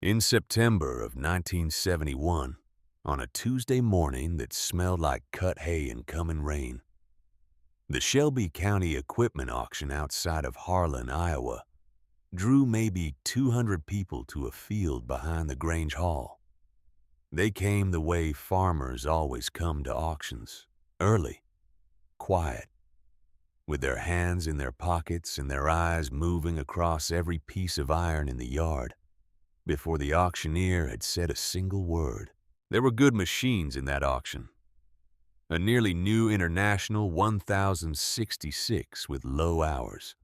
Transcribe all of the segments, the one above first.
In September of 1971, on a Tuesday morning that smelled like cut hay and coming rain, the Shelby County equipment auction outside of Harlan, Iowa, drew maybe 200 people to a field behind the Grange Hall. They came the way farmers always come to auctions, early, quiet, with their hands in their pockets and their eyes moving across every piece of iron in the yard, before the auctioneer had said a single word. There were good machines in that auction. A nearly new International 1066 with low hours.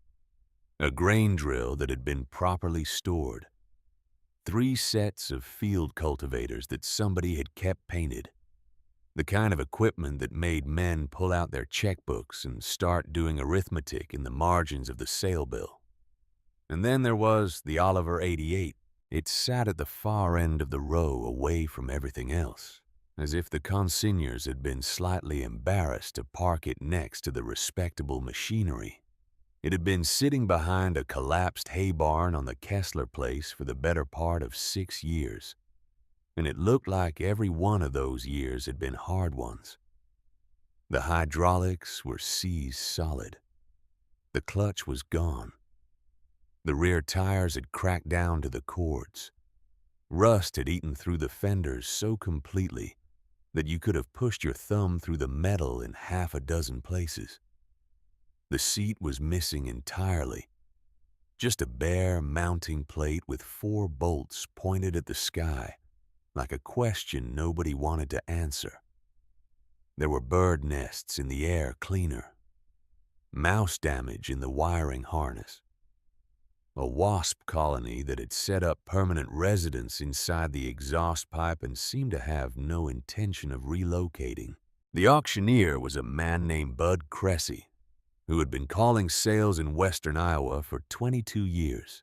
A grain drill that had been properly stored. 3 sets of field cultivators that somebody had kept painted. The kind of equipment that made men pull out their checkbooks and start doing arithmetic in the margins of the sale bill. And then there was the Oliver 88. It sat at the far end of the row away from everything else, as if the consignors had been slightly embarrassed to park it next to the respectable machinery. It had been sitting behind a collapsed hay barn on the Kessler place for the better part of 6 years, and it looked like every one of those years had been hard ones. The hydraulics were seized solid. The clutch was gone. The rear tires had cracked down to the cords. Rust had eaten through the fenders so completely that you could have pushed your thumb through the metal in half a dozen places. The seat was missing entirely. Just a bare mounting plate with 4 bolts pointed at the sky, like a question nobody wanted to answer. There were bird nests in the air cleaner. Mouse damage in the wiring harness. A wasp colony that had set up permanent residence inside the exhaust pipe and seemed to have no intention of relocating. The auctioneer was a man named Bud Cressy, who had been calling sales in western Iowa for 22 years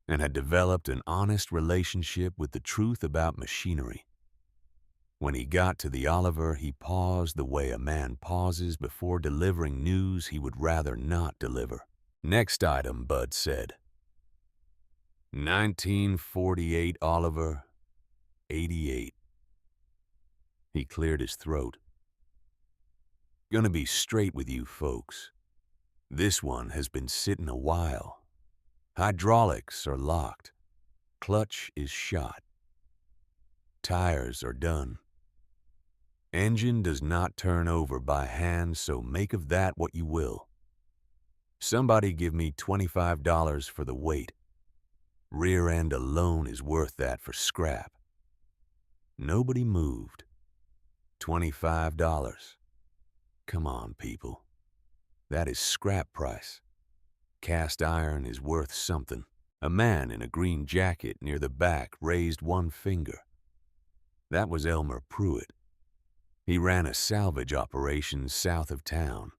and had developed an honest relationship with the truth about machinery. When he got to the Oliver, he paused the way a man pauses before delivering news he would rather not deliver. "Next item," Bud said. 1948 Oliver, 88. He cleared his throat. "Gonna be straight with you folks. This one has been sitting a while. Hydraulics are locked. Clutch is shot. Tires are done. Engine does not turn over by hand, so make of that what you will. Somebody give me $25 for the weight. Rear end alone is worth that for scrap." Nobody moved. $25. Come on, people. That is scrap price. Cast iron is worth something. A man in a green jacket near the back raised one finger. That was Elmer Pruitt. He ran a salvage operation south of town,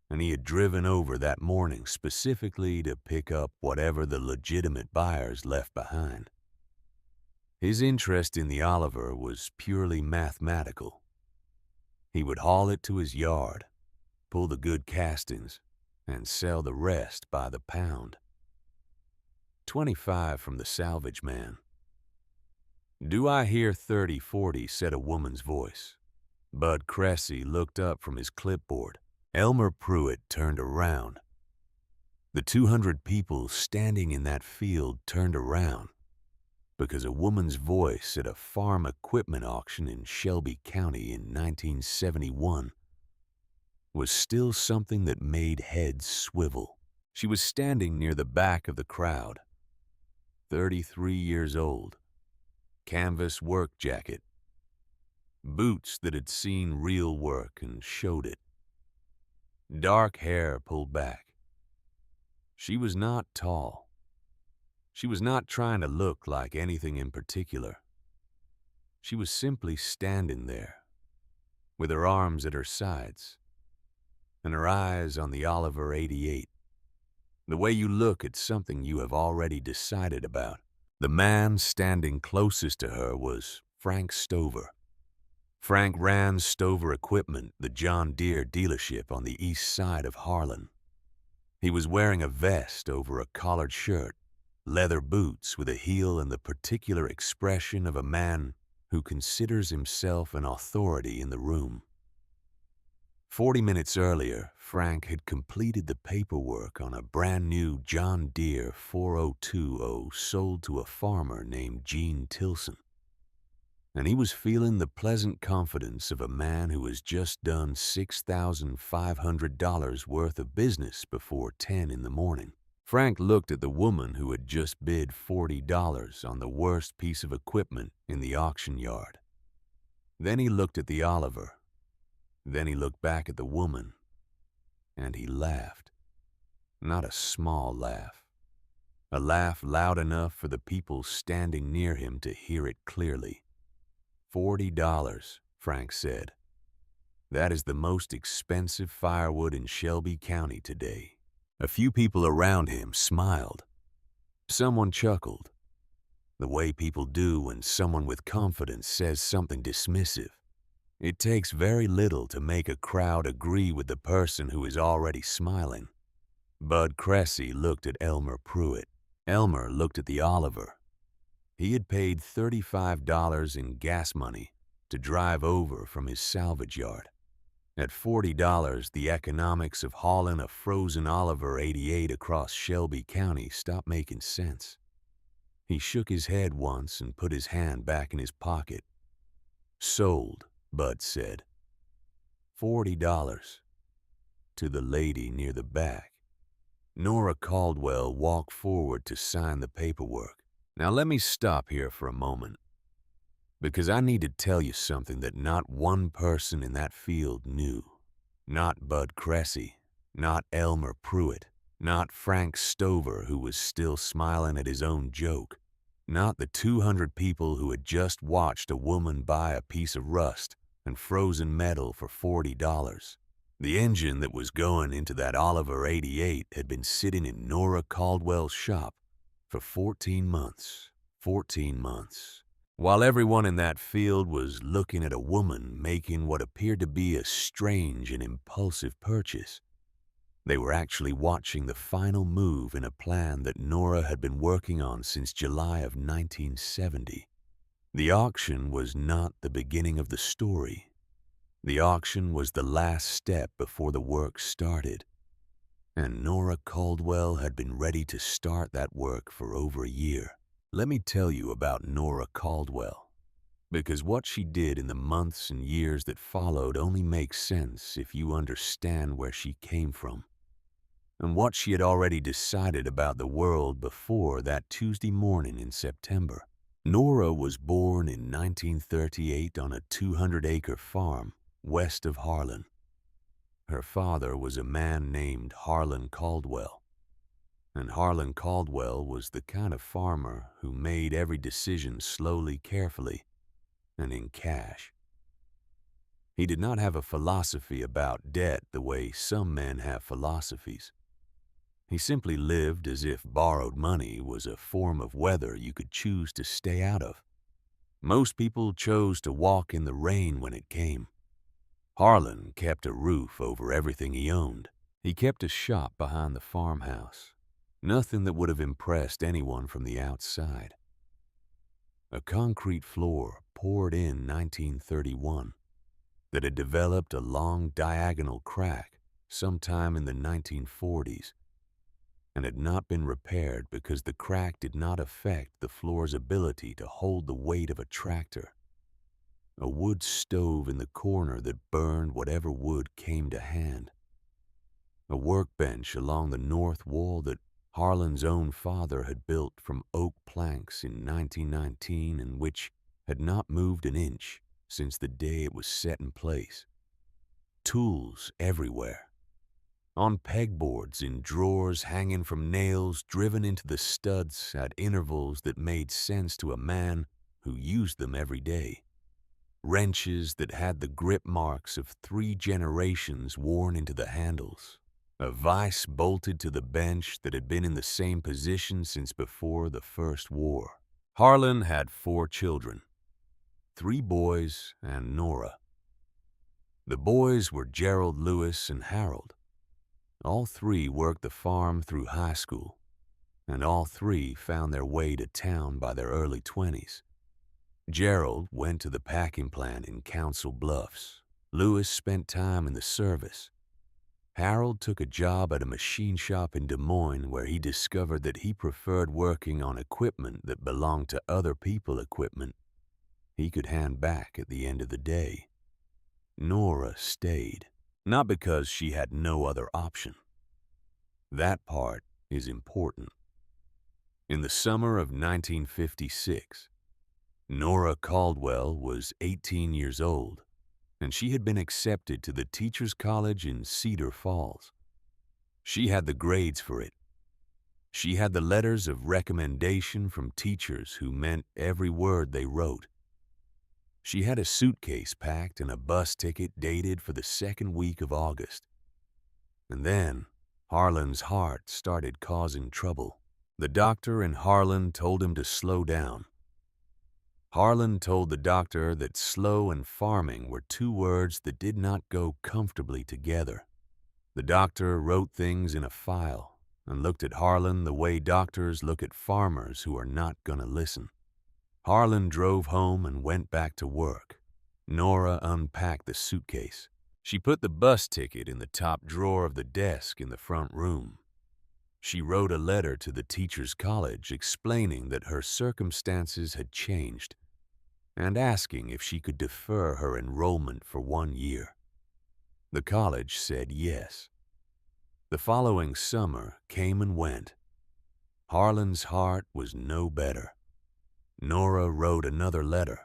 and he had driven over that morning specifically to pick up whatever the legitimate buyers left behind. His interest in the Oliver was purely mathematical. He would haul it to his yard, pull the good castings, and sell the rest by the pound. 25 from the salvage man. "Do I hear 30-40?" said a woman's voice. Bud Cressy looked up from his clipboard. Elmer Pruitt turned around. The 200 people standing in that field turned around because a woman's voice at a farm equipment auction in Shelby County in 1971 was still something that made heads swivel. She was standing near the back of the crowd. 33 years old. Canvas work jacket. Boots that had seen real work and showed it. Dark hair pulled back. She was not tall. She was not trying to look like anything in particular. She was simply standing there, with her arms at her sides, and her eyes on the Oliver 88, the way you look at something you have already decided about. The man standing closest to her was Frank Stover. Frank ran Stover Equipment, the John Deere dealership on the east side of Harlan. He was wearing a vest over a collared shirt leather boots with a heel and the particular expression of a man who considers himself an authority in the room. 40 minutes earlier, Frank had completed the paperwork on a brand new John Deere 4020 sold to a farmer named Gene Tilson. And he was feeling the pleasant confidence of a man who has just done $6,500 worth of business before 10 in the morning. Frank looked at the woman who had just bid $40 on the worst piece of equipment in the auction yard. Then he looked at the Oliver. Then he looked back at the woman, and he laughed. Not a small laugh. A laugh loud enough for the people standing near him to hear it clearly. $40, Frank said. That is the most expensive firewood in Shelby County today. A few people around him smiled. Someone chuckled, the way people do when someone with confidence says something dismissive. It takes very little to make a crowd agree with the person who is already smiling. Bud Cressy looked at Elmer Pruitt. Elmer looked at the Oliver. He had paid $35 in gas money to drive over from his salvage yard. At $40, the economics of hauling a frozen Oliver 88 across Shelby County stopped making sense. He shook his head once and put his hand back in his pocket. Sold, Bud said. $40. To the lady near the back. Nora Caldwell walked forward to sign the paperwork. Now let me stop here for a moment, because I need to tell you something that not one person in that field knew. Not Bud Cressy, not Elmer Pruitt, not Frank Stover, who was still smiling at his own joke, not the 200 people who had just watched a woman buy a piece of rust and frozen metal for $40. The engine that was going into that Oliver 88 had been sitting in Nora Caldwell's shop for 14 months. 14 months. While everyone in that field was looking at a woman making what appeared to be a strange and impulsive purchase, they were actually watching the final move in a plan that Nora had been working on since July of 1970. The auction was not the beginning of the story. The auction was the last step before the work started. And Nora Caldwell had been ready to start that work for over a year. Let me tell you about Nora Caldwell, because what she did in the months and years that followed only makes sense if you understand where she came from, and what she had already decided about the world before that Tuesday morning in September. Nora was born in 1938 on a 200-acre farm west of Harlan. Her father was a man named Harlan Caldwell, and Harlan Caldwell was the kind of farmer who made every decision slowly, carefully, and in cash. He did not have a philosophy about debt the way some men have philosophies. He simply lived as if borrowed money was a form of weather you could choose to stay out of. Most people chose to walk in the rain when it came. Harlan kept a roof over everything he owned. He kept a shop behind the farmhouse. Nothing that would have impressed anyone from the outside. A concrete floor poured in 1931 that had developed a long diagonal crack sometime in the 1940s and had not been repaired because the crack did not affect the floor's ability to hold the weight of a tractor. A wood stove in the corner that burned whatever wood came to hand. A workbench along the north wall that Harlan's own father had built from oak planks in 1919 and which had not moved an inch since the day it was set in place. Tools everywhere. On pegboards in drawers hanging from nails driven into the studs at intervals that made sense to a man who used them every day. Wrenches that had the grip marks of 3 generations worn into the handles. A vise bolted to the bench that had been in the same position since before the First War. Harlan had 4 children, 3 boys and Nora. The boys were Gerald Lewis and Harold. All 3 worked the farm through high school. and all three found their way to town by their early 20s. Gerald went to the packing plant in Council Bluffs. Lewis spent time in the service. Harold took a job at a machine shop in Des Moines where he discovered that he preferred working on equipment that belonged to other people equipment he could hand back at the end of the day. Nora stayed, not because she had no other option. That part is important. In the summer of 1956, Nora Caldwell was 18 years old, and she had been accepted to the Teachers College in Cedar Falls. She had the grades for it. She had the letters of recommendation from teachers who meant every word they wrote. She had a suitcase packed and a bus ticket dated for the second week of August. And then Harlan's heart started causing trouble. The doctor in Harlan told him to slow down. Harlan told the doctor that slow and farming were two words that did not go comfortably together. The doctor wrote things in a file and looked at Harlan the way doctors look at farmers who are not going to listen. Harlan drove home and went back to work. Nora unpacked the suitcase. She put the bus ticket in the top drawer of the desk in the front room. She wrote a letter to the Teachers College explaining that her circumstances had changed and asking if she could defer her enrollment for 1 year. The college said yes. The following summer came and went. Harlan's heart was no better. Nora wrote another letter.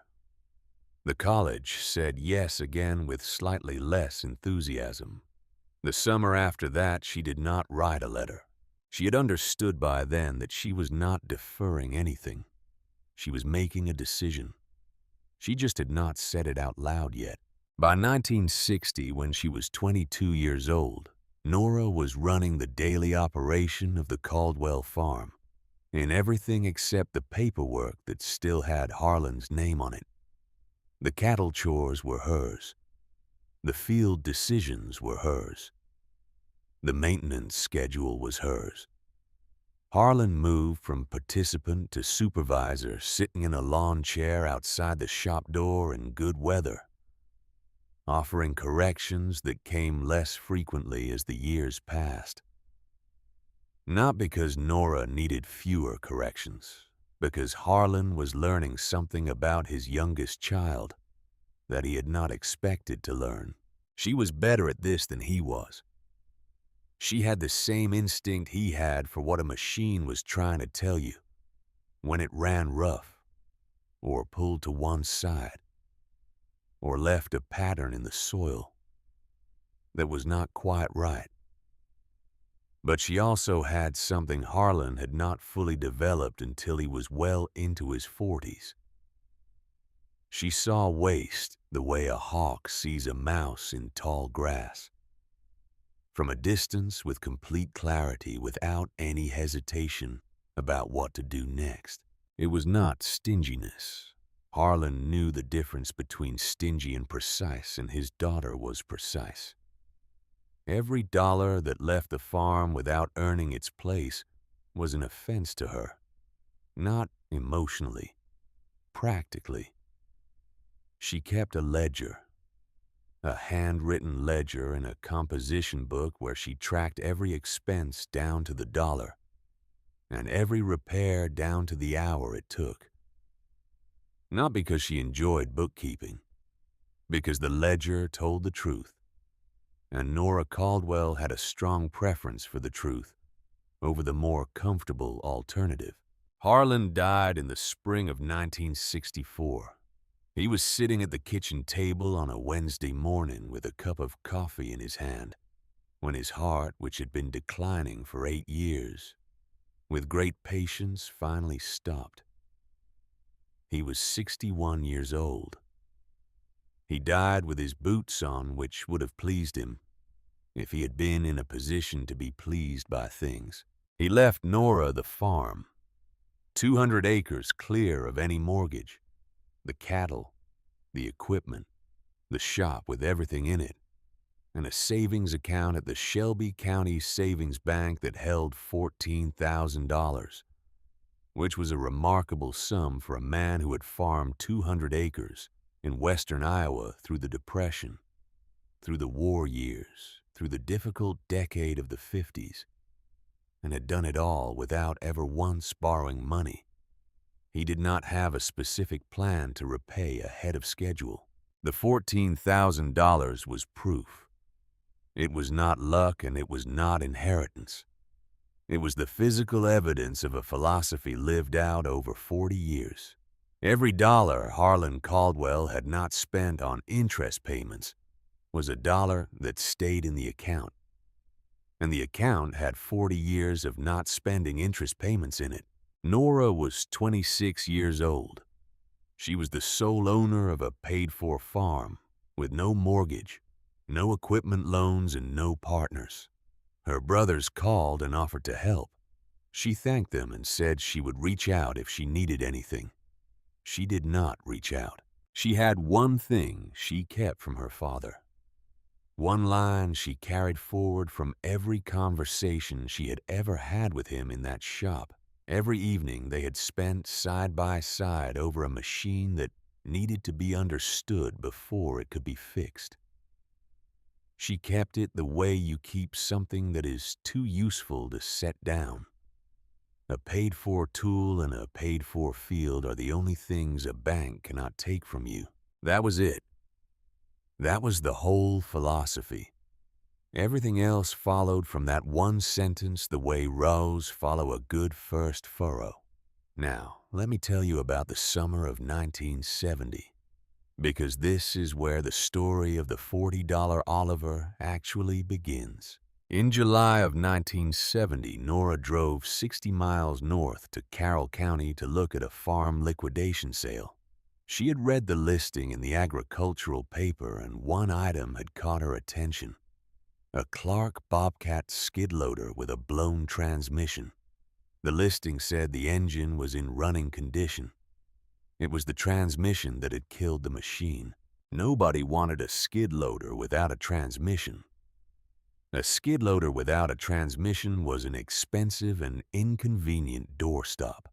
The college said yes again with slightly less enthusiasm. The summer after that, she did not write a letter. She had understood by then that she was not deferring anything. She was making a decision. She just had not said it out loud yet. By 1960, when she was 22 years old, Nora was running the daily operation of the Caldwell farm, in everything except the paperwork that still had Harlan's name on it. The cattle chores were hers. The field decisions were hers. The maintenance schedule was hers. Harlan moved from participant to supervisor, sitting in a lawn chair outside the shop door in good weather, offering corrections that came less frequently as the years passed. Not because Nora needed fewer corrections, because Harlan was learning something about his youngest child that he had not expected to learn. She was better at this than he was. She had the same instinct he had for what a machine was trying to tell you when it ran rough, or pulled to one side, or left a pattern in the soil that was not quite right. But she also had something Harlan had not fully developed until he was well into his 40s. She saw waste the way a hawk sees a mouse in tall grass. From a distance with complete clarity, without any hesitation about what to do next. It was not stinginess. Harlan knew the difference between stingy and precise, and his daughter was precise. Every dollar that left the farm without earning its place was an offense to her. Not emotionally, practically. She kept a ledger, a handwritten ledger in a composition book where she tracked every expense down to the dollar and every repair down to the hour it took. Not because she enjoyed bookkeeping, because the ledger told the truth. And Nora Caldwell had a strong preference for the truth over the more comfortable alternative. Harlan died in the spring of 1964. He was sitting at the kitchen table on a Wednesday morning with a cup of coffee in his hand, when his heart, which had been declining for 8 years, with great patience finally stopped. He was 61 years old. He died with his boots on, which would have pleased him if he had been in a position to be pleased by things. He left Nora the farm, 200 acres clear of any mortgage, the cattle, the equipment, the shop with everything in it, and a savings account at the Shelby County Savings Bank that held $14,000, which was a remarkable sum for a man who had farmed 200 acres in western Iowa through the Depression, through the war years, through the difficult decade of the 50s, and had done it all without ever once borrowing money. He did not have a specific plan to repay ahead of schedule. The $14,000 was proof. It was not luck and it was not inheritance. It was the physical evidence of a philosophy lived out over 40 years. Every dollar Harlan Caldwell had not spent on interest payments was a dollar that stayed in the account. And the account had 40 years of not spending interest payments in it. Nora was 26 years old. She was the sole owner of a paid-for farm with no mortgage, no equipment loans, and no partners. Her brothers called and offered to help. She thanked them and said she would reach out if she needed anything. She did not reach out. She had one thing she kept from her father. One line she carried forward from every conversation she had ever had with him in that shop. Every evening they had spent side by side over a machine that needed to be understood before it could be fixed. She kept it the way you keep something that is too useful to set down. A paid-for tool and a paid-for field are the only things a bank cannot take from you. That was it. That was the whole philosophy. Everything else followed from that one sentence the way rows follow a good first furrow. Now, let me tell you about the summer of 1970, because this is where the story of the $40 Oliver actually begins. In July of 1970, Nora drove 60 miles north to Carroll County to look at a farm liquidation sale. She had read the listing in the agricultural paper, and one item had caught her attention. A Clark Bobcat skid loader with a blown transmission. The listing said the engine was in running condition. It was the transmission that had killed the machine. Nobody wanted a skid loader without a transmission. A skid loader without a transmission was an expensive and inconvenient doorstop.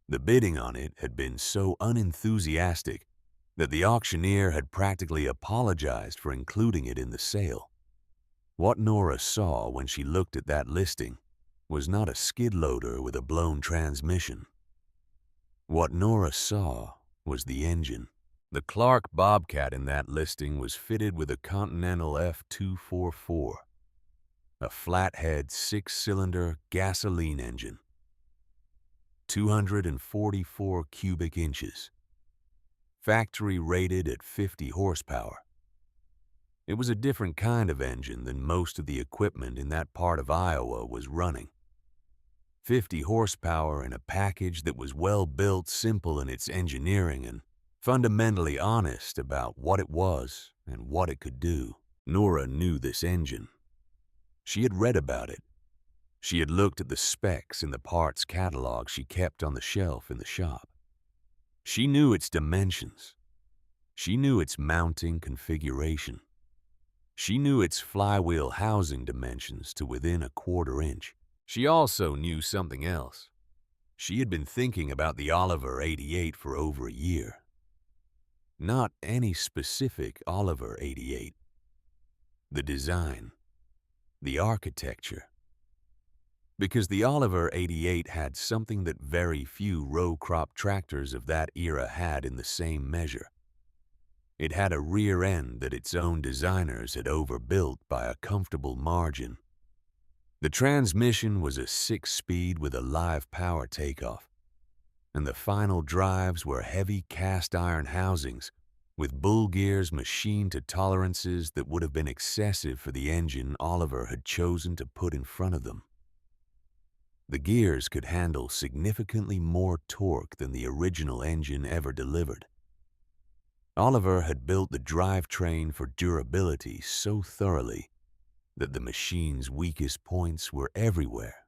The bidding on it had been so unenthusiastic that the auctioneer had practically apologized for including it in the sale. What Nora saw when she looked at that listing was not a skid loader with a blown transmission. What Nora saw was the engine. The Clark Bobcat in that listing was fitted with a Continental F244, a flathead 6-cylinder gasoline engine, 244 cubic inches, factory rated at 50 horsepower. It was a different kind of engine than most of the equipment in that part of Iowa was running. 50 horsepower in a package that was well built, simple in its engineering, and fundamentally honest about what it was and what it could do. Nora knew this engine. She had read about it. She had looked at the specs in the parts catalog she kept on the shelf in the shop. She knew its dimensions. She knew its mounting configuration. She knew its flywheel housing dimensions to within a quarter inch. She also knew something else. She had been thinking about the Oliver 88 for over a year. Not any specific Oliver 88. The design, the architecture. Because the Oliver 88 had something that very few row crop tractors of that era had in the same measure. It had a rear end that its own designers had overbuilt by a comfortable margin. The transmission was a 6-speed with a live power takeoff, and the final drives were heavy cast iron housings with bull gears machined to tolerances that would have been excessive for the engine Oliver had chosen to put in front of them. The gears could handle significantly more torque than the original engine ever delivered. Oliver had built the drivetrain for durability so thoroughly that the machine's weakest points were everywhere,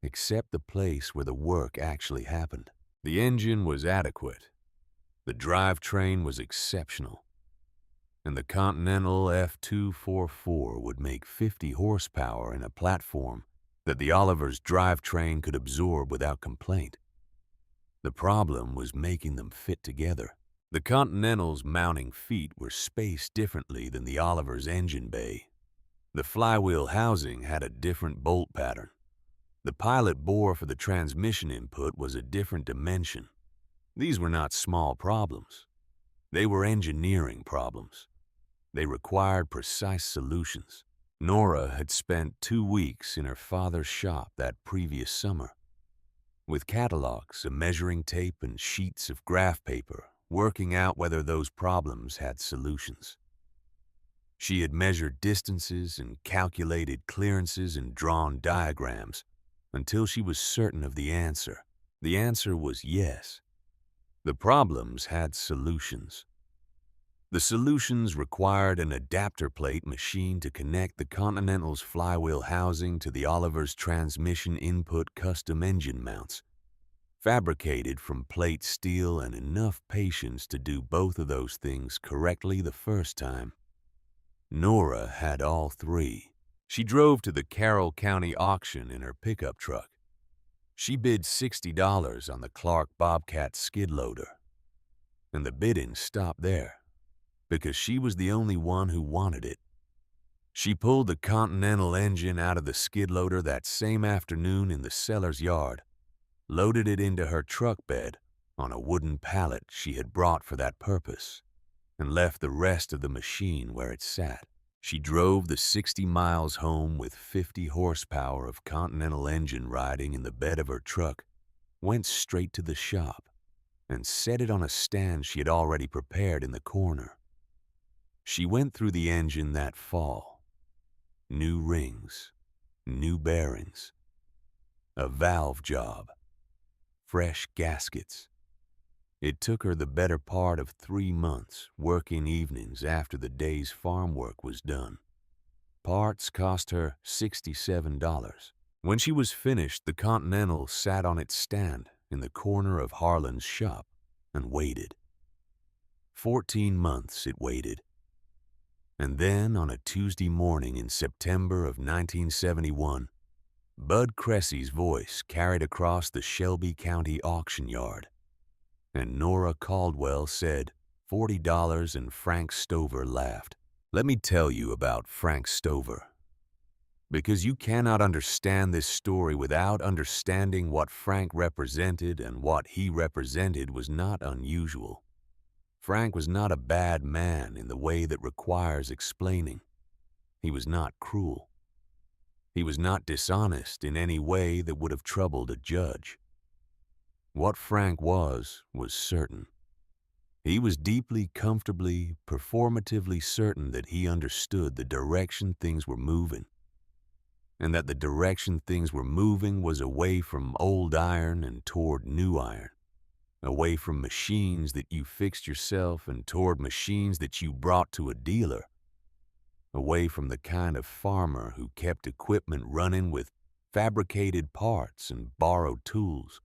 except the place where the work actually happened. The engine was adequate. The drivetrain was exceptional. and the Continental F244 would make 50 horsepower in a platform that the Oliver's drivetrain could absorb without complaint. The problem was making them fit together. The Continental's mounting feet were spaced differently than the Oliver's engine bay. The flywheel housing had a different bolt pattern. The pilot bore for the transmission input was a different dimension. These were not small problems. They were engineering problems. They required precise solutions. Nora had spent 2 weeks in her father's shop that previous summer, with catalogs, a measuring tape, and sheets of graph paper, working out whether those problems had solutions. She had measured distances and calculated clearances and drawn diagrams until she was certain of the answer. The answer was yes. The problems had solutions. The solutions required an adapter plate machine to connect the Continental's flywheel housing to the Oliver's transmission input custom engine mounts, fabricated from plate steel, and enough patience to do both of those things correctly the first time. Nora had all three. She drove to the Carroll County auction in her pickup truck. She bid $60 on the Clark Bobcat skid loader, and the bidding stopped there, because she was the only one who wanted it. She pulled the Continental engine out of the skid loader that same afternoon in the seller's yard, loaded it into her truck bed on a wooden pallet she had brought for that purpose, and left the rest of the machine where it sat. She drove the 60 miles home with 50 horsepower of Continental engine riding in the bed of her truck, went straight to the shop, and set it on a stand she had already prepared in the corner. She went through the engine that fall. New rings, new bearings, a valve job, fresh gaskets. It took her the better part of 3 months, working evenings after the day's farm work was done. Parts cost her $67. When she was finished, the Continental sat on its stand in the corner of Harlan's shop and waited. 14 months it waited. And then, on a Tuesday morning in September of 1971, Bud Cressy's voice carried across the Shelby County auction yard, and Nora Caldwell said $40, and Frank Stover laughed. Let me tell you about Frank Stover, because you cannot understand this story without understanding what Frank represented, and what he represented was not unusual. Frank was not a bad man in the way that requires explaining. He was not cruel. He was not dishonest in any way that would have troubled a judge. What Frank was certain. He was deeply, comfortably, performatively certain that he understood the direction things were moving, and that the direction things were moving was away from old iron and toward new iron, away from machines that you fixed yourself and toward machines that you brought to a dealer, away from the kind of farmer who kept equipment running with fabricated parts and borrowed tools,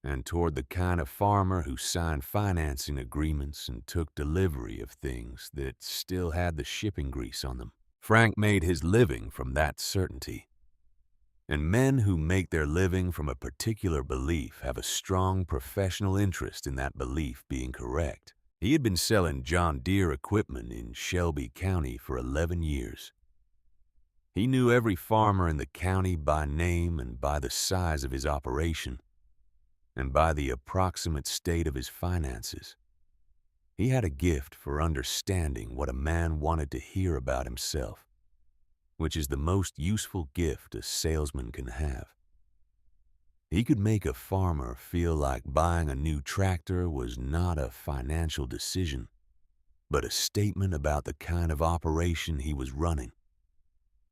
and toward the kind of farmer who signed financing agreements and took delivery of things that still had the shipping grease on them. Frank made his living from that certainty. And men who make their living from a particular belief have a strong professional interest in that belief being correct. He had been selling John Deere equipment in Shelby County for 11 years. He knew every farmer in the county by name and by the size of his operation, and by the approximate state of his finances. He had a gift for understanding what a man wanted to hear about himself, which is the most useful gift a salesman can have. He could make a farmer feel like buying a new tractor was not a financial decision, but a statement about the kind of operation he was running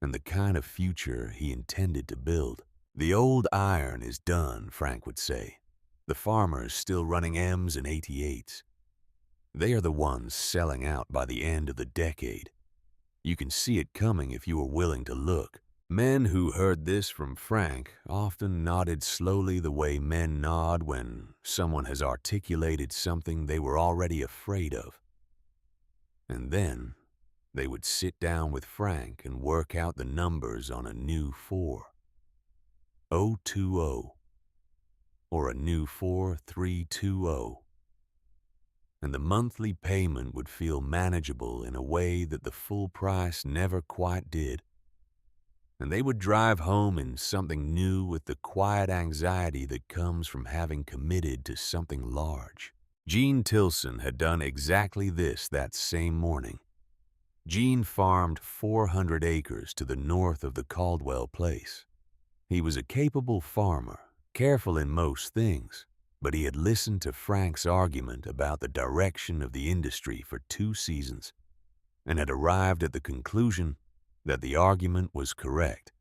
and the kind of future he intended to build. The old iron is done, Frank would say. The farmer is still running M's and 88s. They are the ones selling out by the end of the decade. You can see it coming if you are willing to look. Men who heard this from Frank often nodded slowly the way men nod when someone has articulated something they were already afraid of. And then they would sit down with Frank and work out the numbers on a new 4020 or a new 4320. And the monthly payment would feel manageable in a way that the full price never quite did. And they would drive home in something new with the quiet anxiety that comes from having committed to something large. Gene Tilson had done exactly this that same morning. Gene farmed 400 acres to the north of the Caldwell place. He was a capable farmer, careful in most things, but he had listened to Frank's argument about the direction of the industry for 2 seasons and had arrived at the conclusion that the argument was correct.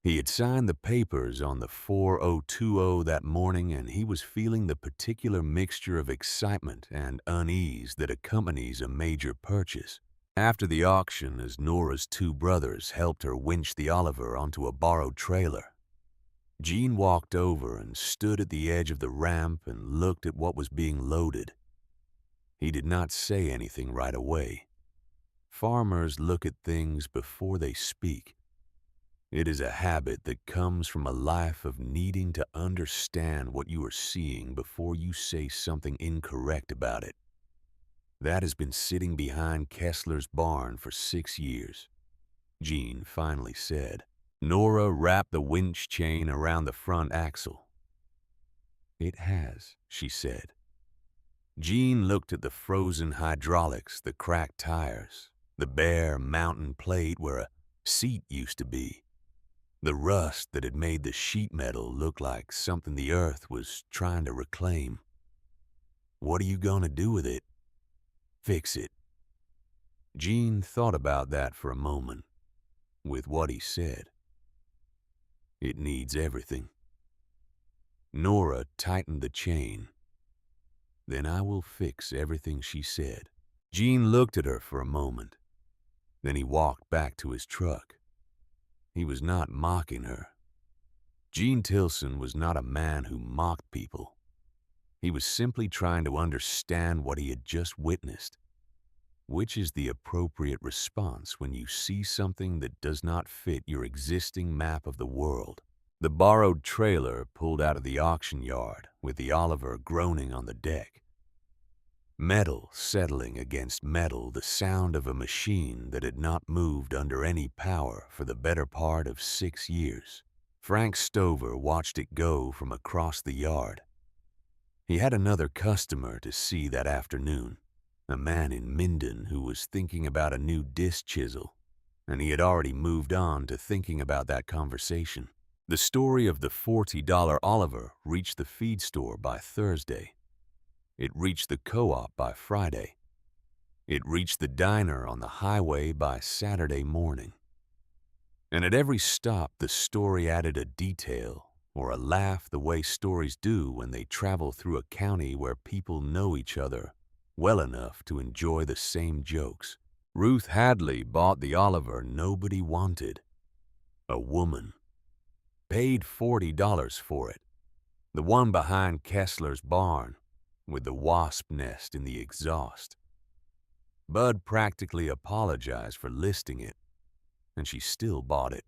He had signed the papers on the 4020 that morning, and he was feeling the particular mixture of excitement and unease that accompanies a major purchase. After the auction, as Nora's 2 brothers helped her winch the Oliver onto a borrowed trailer, Gene walked over and stood at the edge of the ramp and looked at what was being loaded. He did not say anything right away. Farmers look at things before they speak. It is a habit that comes from a life of needing to understand what you are seeing before you say something incorrect about it. That has been sitting behind Kessler's barn for 6 years, Gene finally said. Nora wrapped the winch chain around the front axle. It has, she said. Gene looked at the frozen hydraulics, the cracked tires, the bare mountain plate where a seat used to be, the rust that had made the sheet metal look like something the earth was trying to reclaim. What are you going to do with it? Fix it. Gene thought about that for a moment, with what he said. It needs everything. Nora tightened the chain. Then I will fix everything, she said. Gene looked at her for a moment. Then he walked back to his truck. He was not mocking her. Gene Tilson was not a man who mocked people. He was simply trying to understand what he had just witnessed, which is the appropriate response when you see something that does not fit your existing map of the world. The borrowed trailer pulled out of the auction yard with the Oliver groaning on the deck. Metal settling against metal, the sound of a machine that had not moved under any power for the better part of 6 years. Frank Stover watched it go from across the yard. He had another customer to see that afternoon, a man in Minden who was thinking about a new disc chisel, and he had already moved on to thinking about that conversation. The story of the $40 Oliver reached the feed store by Thursday. It reached the co-op by Friday. It reached the diner on the highway by Saturday morning. And at every stop, the story added a detail or a laugh the way stories do when they travel through a county where people know each other well enough to enjoy the same jokes. Ruth Hadley bought the Oliver nobody wanted. A woman. Paid $40 for it. The one behind Kessler's barn, with the wasp nest in the exhaust. Bud practically apologized for listing it, and she still bought it.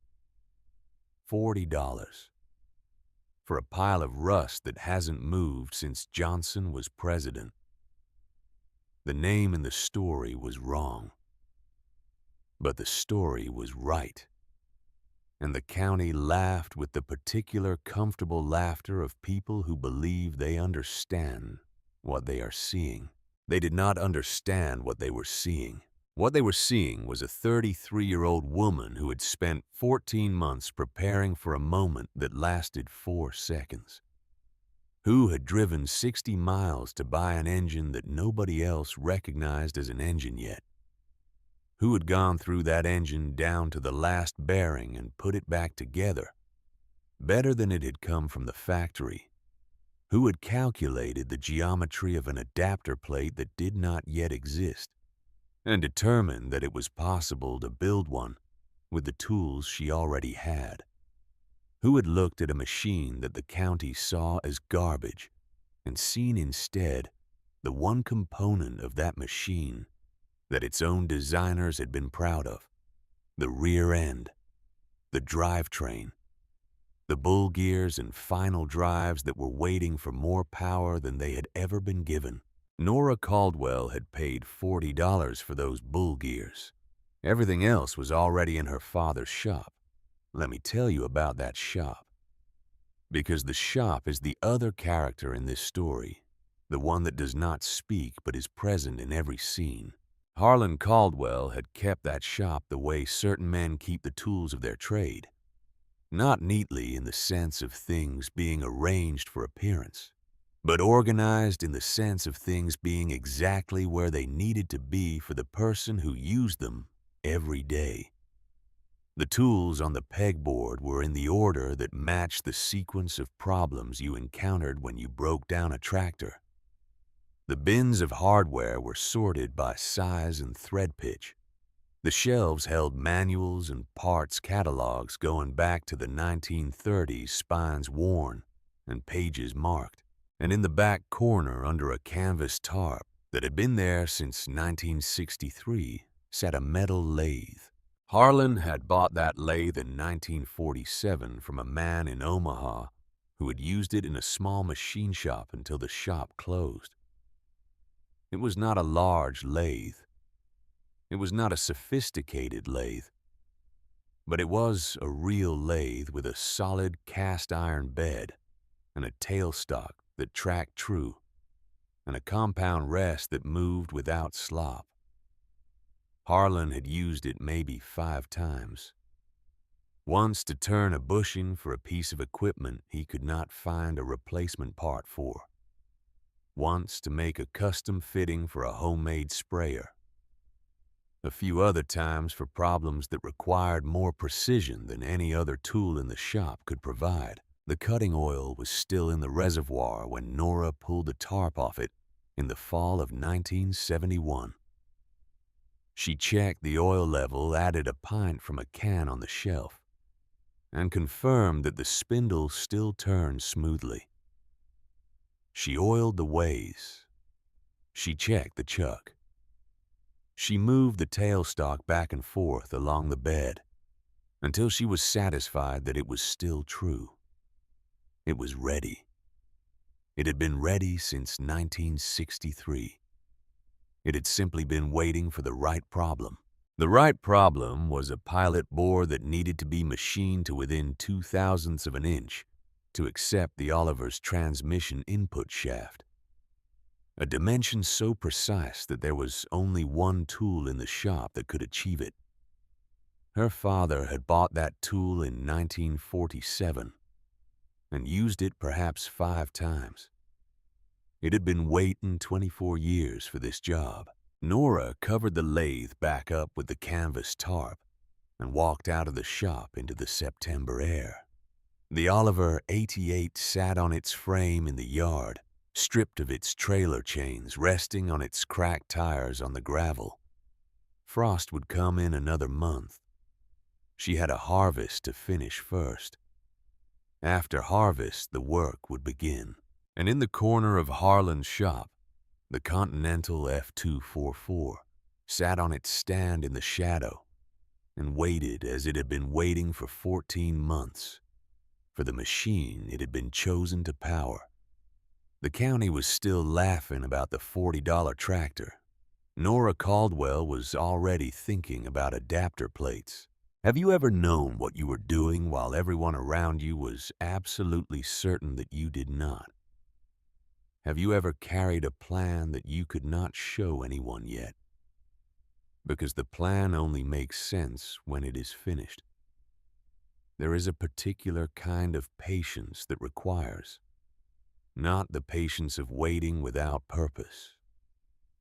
$40. For a pile of rust that hasn't moved since Johnson was president. The name in the story was wrong, but the story was right. And the county laughed with the particular comfortable laughter of people who believe they understand what they are seeing. They did not understand what they were seeing. What they were seeing was a 33-year-old woman who had spent 14 months preparing for a moment that lasted 4 seconds. Who had driven 60 miles to buy an engine that nobody else recognized as an engine yet. Who had gone through that engine down to the last bearing and put it back together, better than it had come from the factory. Who had calculated the geometry of an adapter plate that did not yet exist, and determined that it was possible to build one with the tools she already had. Who had looked at a machine that the county saw as garbage and seen instead the one component of that machine that its own designers had been proud of: the rear end, the drivetrain, the bull gears and final drives that were waiting for more power than they had ever been given. Nora Caldwell had paid $40 for those bull gears. Everything else was already in her father's shop. Let me tell you about that shop. Because the shop is the other character in this story, the one that does not speak but is present in every scene. Harlan Caldwell had kept that shop the way certain men keep the tools of their trade. Not neatly in the sense of things being arranged for appearance, but organized in the sense of things being exactly where they needed to be for the person who used them every day. The tools on the pegboard were in the order that matched the sequence of problems you encountered when you broke down a tractor. The bins of hardware were sorted by size and thread pitch. The shelves held manuals and parts catalogs going back to the 1930s, spines worn and pages marked. And in the back corner, under a canvas tarp that had been there since 1963, sat a metal lathe. Harlan had bought that lathe in 1947 from a man in Omaha who had used it in a small machine shop until the shop closed. It was not a large lathe. It was not a sophisticated lathe, but it was a real lathe with a solid cast iron bed and a tailstock that tracked true and a compound rest that moved without slop. Harlan had used it maybe 5 times. Once to turn a bushing for a piece of equipment he could not find a replacement part for. Once to make a custom fitting for a homemade sprayer. A few other times for problems that required more precision than any other tool in the shop could provide. The cutting oil was still in the reservoir when Nora pulled the tarp off it in the fall of 1971. She checked the oil level, added a pint from a can on the shelf, and confirmed that the spindle still turned smoothly. She oiled the ways. She checked the chuck. She moved the tailstock back and forth along the bed until she was satisfied that it was still true. It was ready. It had been ready since 1963. It had simply been waiting for the right problem. The right problem was a pilot bore that needed to be machined to within 0.02 of an inch to accept the Oliver's transmission input shaft. A dimension so precise that there was only one tool in the shop that could achieve it. Her father had bought that tool in 1947 and used it perhaps 5 times. It had been waiting 24 years for this job. Nora covered the lathe back up with the canvas tarp and walked out of the shop into the September air. The Oliver 88 sat on its frame in the yard, stripped of its trailer chains, resting on its cracked tires on the gravel. Frost would come in another month. She had a harvest to finish first. After harvest, the work would begin. And in the corner of Harlan's shop, the Continental F244 sat on its stand in the shadow and waited as it had been waiting for 14 months, for the machine it had been chosen to power. The county was still laughing about the $40 tractor. Nora Caldwell was already thinking about adapter plates. Have you ever known what you were doing while everyone around you was absolutely certain that you did not? Have you ever carried a plan that you could not show anyone yet? Because the plan only makes sense when it is finished. There is a particular kind of patience that requires, not the patience of waiting without purpose,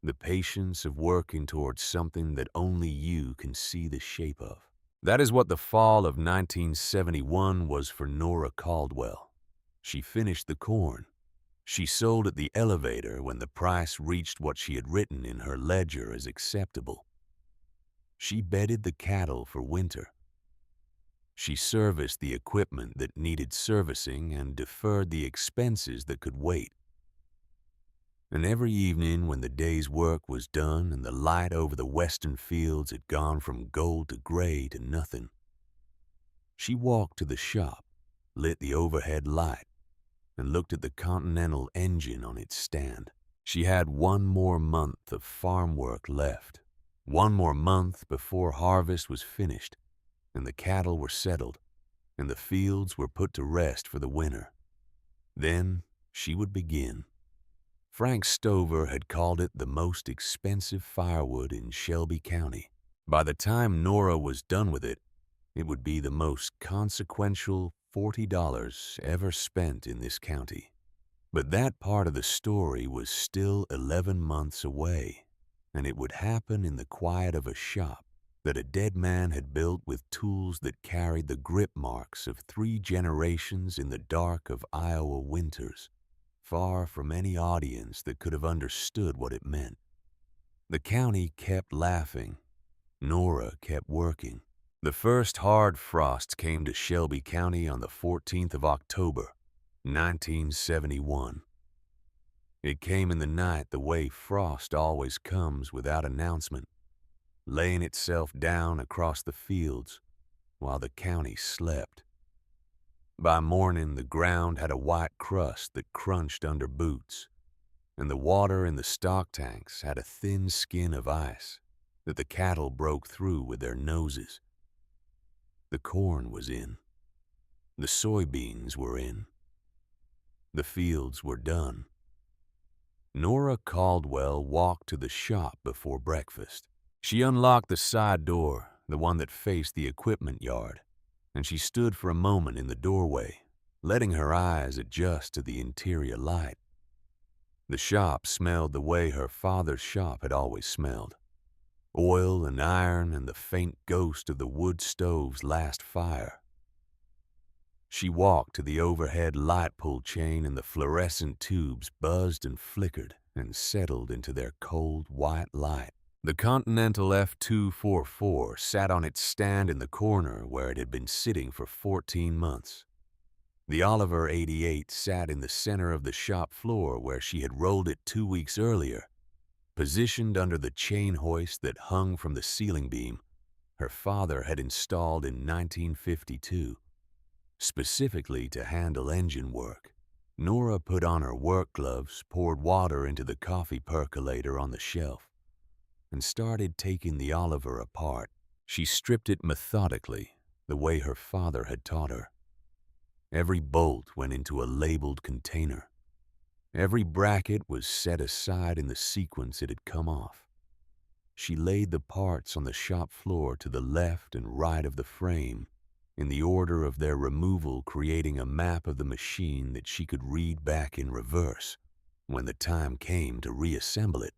the patience of working towards something that only you can see the shape of. That is what the fall of 1971 was for Nora Caldwell. She finished the corn. She sold at the elevator when the price reached what she had written in her ledger as acceptable. She bedded the cattle for winter. She serviced the equipment that needed servicing and deferred the expenses that could wait. And every evening when the day's work was done and the light over the western fields had gone from gold to gray to nothing, she walked to the shop, lit the overhead light, and looked at the Continental engine on its stand. She had one more month of farm work left, one more month before harvest was finished, and the cattle were settled, and the fields were put to rest for the winter. Then she would begin. Frank Stover had called it the most expensive firewood in Shelby County. By the time Nora was done with it, it would be the most consequential $40 ever spent in this county. But that part of the story was still 11 months away, and it would happen in the quiet of a shop that a dead man had built with tools that carried the grip marks of 3 generations in the dark of Iowa winters, far from any audience that could have understood what it meant. The county kept laughing. Nora kept working. The first hard frost came to Shelby County on the 14th of October, 1971. It came in the night the way frost always comes without announcement, laying itself down across the fields while the county slept. By morning, the ground had a white crust that crunched under boots, and the water in the stock tanks had a thin skin of ice that the cattle broke through with their noses. The corn was in. The soybeans were in. The fields were done. Nora Caldwell walked to the shop before breakfast. She unlocked the side door, the one that faced the equipment yard, and she stood for a moment in the doorway, letting her eyes adjust to the interior light. The shop smelled the way her father's shop had always smelled. Oil and iron and the faint ghost of the wood stove's last fire. She walked to the overhead light pull chain, and the fluorescent tubes buzzed and flickered and settled into their cold white light. The Continental F244 sat on its stand in the corner where it had been sitting for 14 months. The Oliver 88 sat in the center of the shop floor where she had rolled it 2 weeks earlier, positioned under the chain hoist that hung from the ceiling beam her father had installed in 1952, specifically to handle engine work. Nora put on her work gloves, poured water into the coffee percolator on the shelf, and started taking the Oliver apart. She stripped it methodically, the way her father had taught her. Every bolt went into a labeled container. Every bracket was set aside in the sequence it had come off. She laid the parts on the shop floor to the left and right of the frame, in the order of their removal, creating a map of the machine that she could read back in reverse when the time came to reassemble it.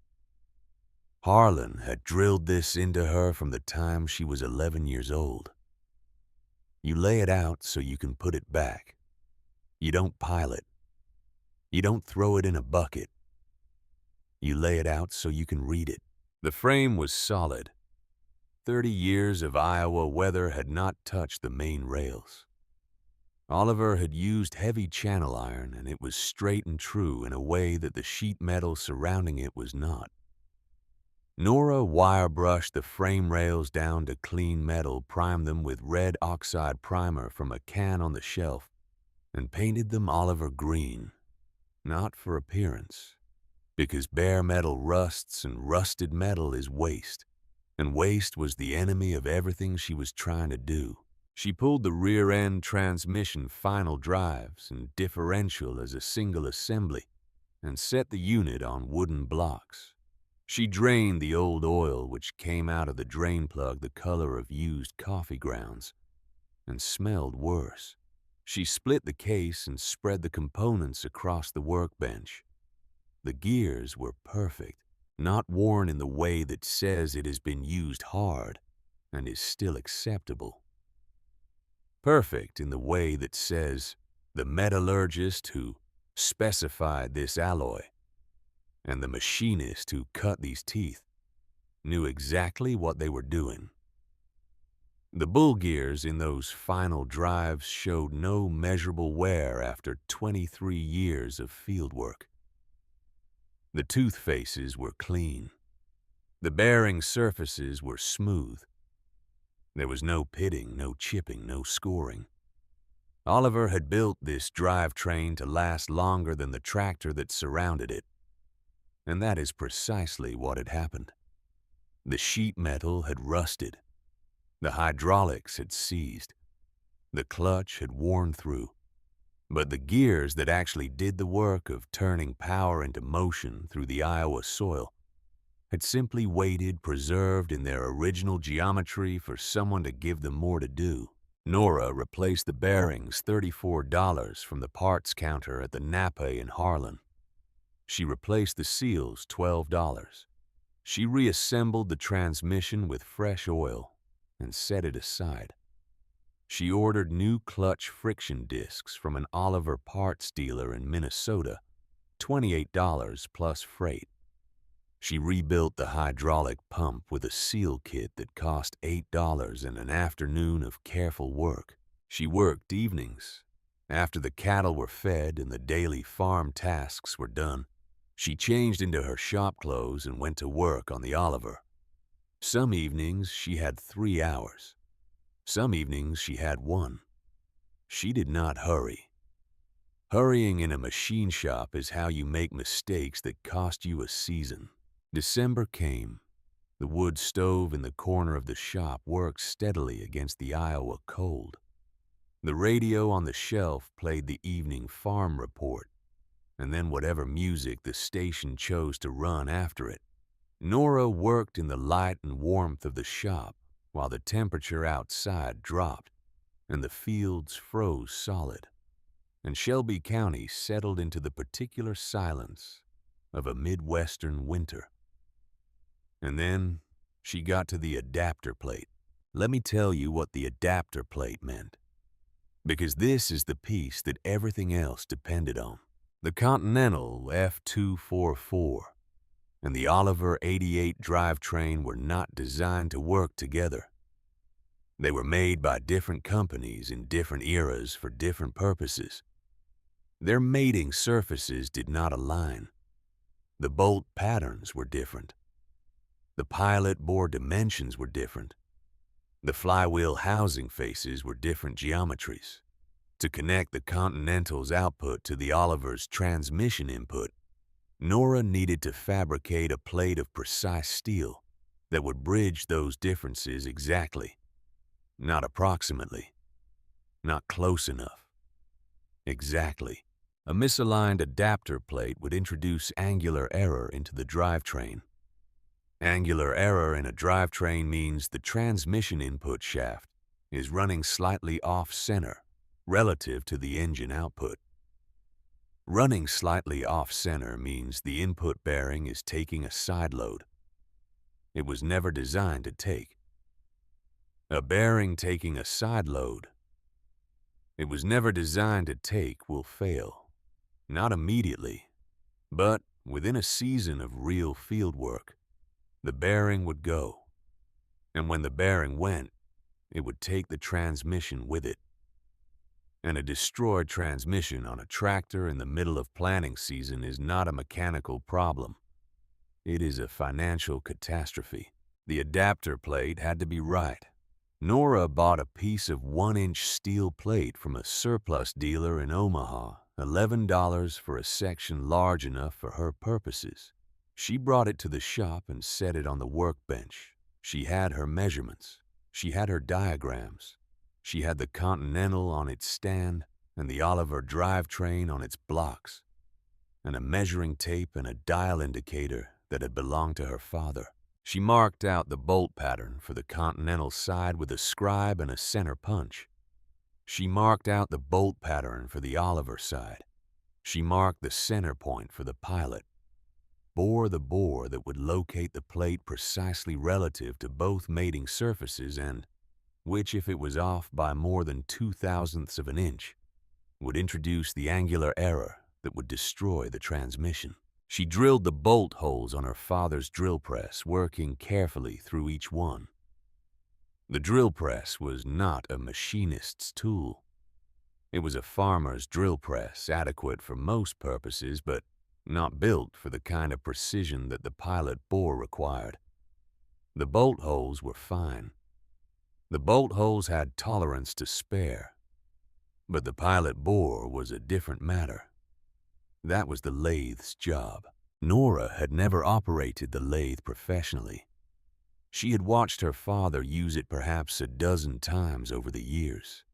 Harlan had drilled this into her from the time she was 11 years old. You lay it out so you can put it back. You don't pile it. You don't throw it in a bucket. You lay it out so you can read it. The frame was solid. 30 years of Iowa weather had not touched the main rails. Oliver had used heavy channel iron, and it was straight and true in a way that the sheet metal surrounding it was not. Nora wire brushed the frame rails down to clean metal, primed them with red oxide primer from a can on the shelf, and painted them Oliver green, not for appearance, because bare metal rusts and rusted metal is waste, and waste was the enemy of everything she was trying to do. She pulled the rear-end transmission final drives and differential as a single assembly and set the unit on wooden blocks. She drained the old oil which came out of the drain plug the color of used coffee grounds and smelled worse. She split the case and spread the components across the workbench. The gears were perfect, not worn in the way that says it has been used hard and is still acceptable. Perfect in the way that says the metallurgist who specified this alloy and the machinist who cut these teeth knew exactly what they were doing. The bull gears in those final drives showed no measurable wear after 23 years of field work. The tooth faces were clean. The bearing surfaces were smooth. There was no pitting, no chipping, no scoring. Oliver had built this drivetrain to last longer than the tractor that surrounded it. And that is precisely what had happened. The sheet metal had rusted. The hydraulics had seized. The clutch had worn through. But the gears that actually did the work of turning power into motion through the Iowa soil had simply waited preserved in their original geometry for someone to give them more to do. Nora replaced the bearings $34 from the parts counter at the Napa in Harlan. She replaced the seals $12. She reassembled the transmission with fresh oil and set it aside. She ordered new clutch friction discs from an Oliver parts dealer in Minnesota, $28 plus freight. She rebuilt the hydraulic pump with a seal kit that cost $8 and an afternoon of careful work. She worked evenings. After the cattle were fed and the daily farm tasks were done, she changed into her shop clothes and went to work on the Oliver. Some evenings she had 3 hours. Some evenings she had 1. She did not hurry. Hurrying in a machine shop is how you make mistakes that cost you a season. December came. The wood stove in the corner of the shop worked steadily against the Iowa cold. The radio on the shelf played the evening farm report, and then whatever music the station chose to run after it. Nora worked in the light and warmth of the shop while the temperature outside dropped and the fields froze solid, and Shelby County settled into the particular silence of a Midwestern winter. And then she got to the adapter plate. Let me tell you what the adapter plate meant, because this is the piece that everything else depended on. The Continental F244 and the Oliver 88 drivetrain were not designed to work together. They were made by different companies in different eras for different purposes. Their mating surfaces did not align. The bolt patterns were different. The pilot bore dimensions were different. The flywheel housing faces were different geometries. To connect the Continental's output to the Oliver's transmission input, Nora needed to fabricate a plate of precise steel that would bridge those differences exactly. Not approximately. Not close enough. Exactly. A misaligned adapter plate would introduce angular error into the drivetrain. Angular error in a drivetrain means the transmission input shaft is running slightly off-center relative to the engine output. Running slightly off-center means the input bearing is taking a side load. It was never designed to take. A bearing taking a side load it was never designed to take will fail. Not immediately, but within a season of real field work, the bearing would go. And when the bearing went, it would take the transmission with it. And a destroyed transmission on a tractor in the middle of planting season is not a mechanical problem. It is a financial catastrophe. The adapter plate had to be right. Nora bought a piece of 1-inch steel plate from a surplus dealer in Omaha, $11 for a section large enough for her purposes. She brought it to the shop and set it on the workbench. She had her measurements. She had her diagrams. She had the Continental on its stand and the Oliver drivetrain on its blocks, and a measuring tape and a dial indicator that had belonged to her father. She marked out the bolt pattern for the Continental side with a scribe and a center punch. She marked out the bolt pattern for the Oliver side. She marked the center point for the pilot, bore the bore that would locate the plate precisely relative to both mating surfaces and which, if it was off by more than 0.02 of an inch, would introduce the angular error that would destroy the transmission. She drilled the bolt holes on her father's drill press, working carefully through each one. The drill press was not a machinist's tool. It was a farmer's drill press, adequate for most purposes, but not built for the kind of precision that the pilot bore required. The bolt holes were fine. The bolt holes had tolerance to spare. But the pilot bore was a different matter. That was the lathe's job. Nora had never operated the lathe professionally. She had watched her father use it perhaps a dozen times over the years.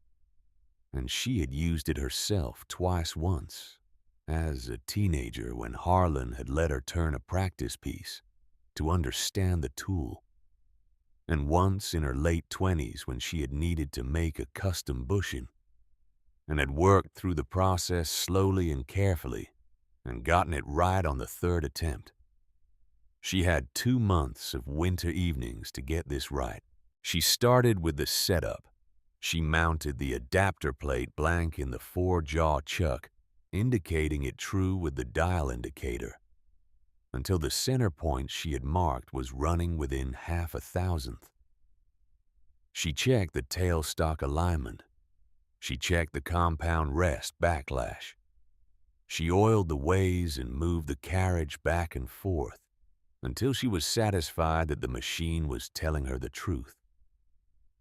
And she had used it herself twice once, as a teenager when Harlan had let her turn a practice piece to understand the tool, and once in her late 20s when she had needed to make a custom bushing, and had worked through the process slowly and carefully and gotten it right on the third attempt. She had 2 months of winter evenings to get this right. She started with the setup. She mounted the adapter plate blank in the 4-jaw chuck, indicating it true with the dial indicator, until the center point she had marked was running within 0.5 thousandth. She checked the tailstock alignment. She checked the compound rest backlash. She oiled the ways and moved the carriage back and forth until she was satisfied that the machine was telling her the truth.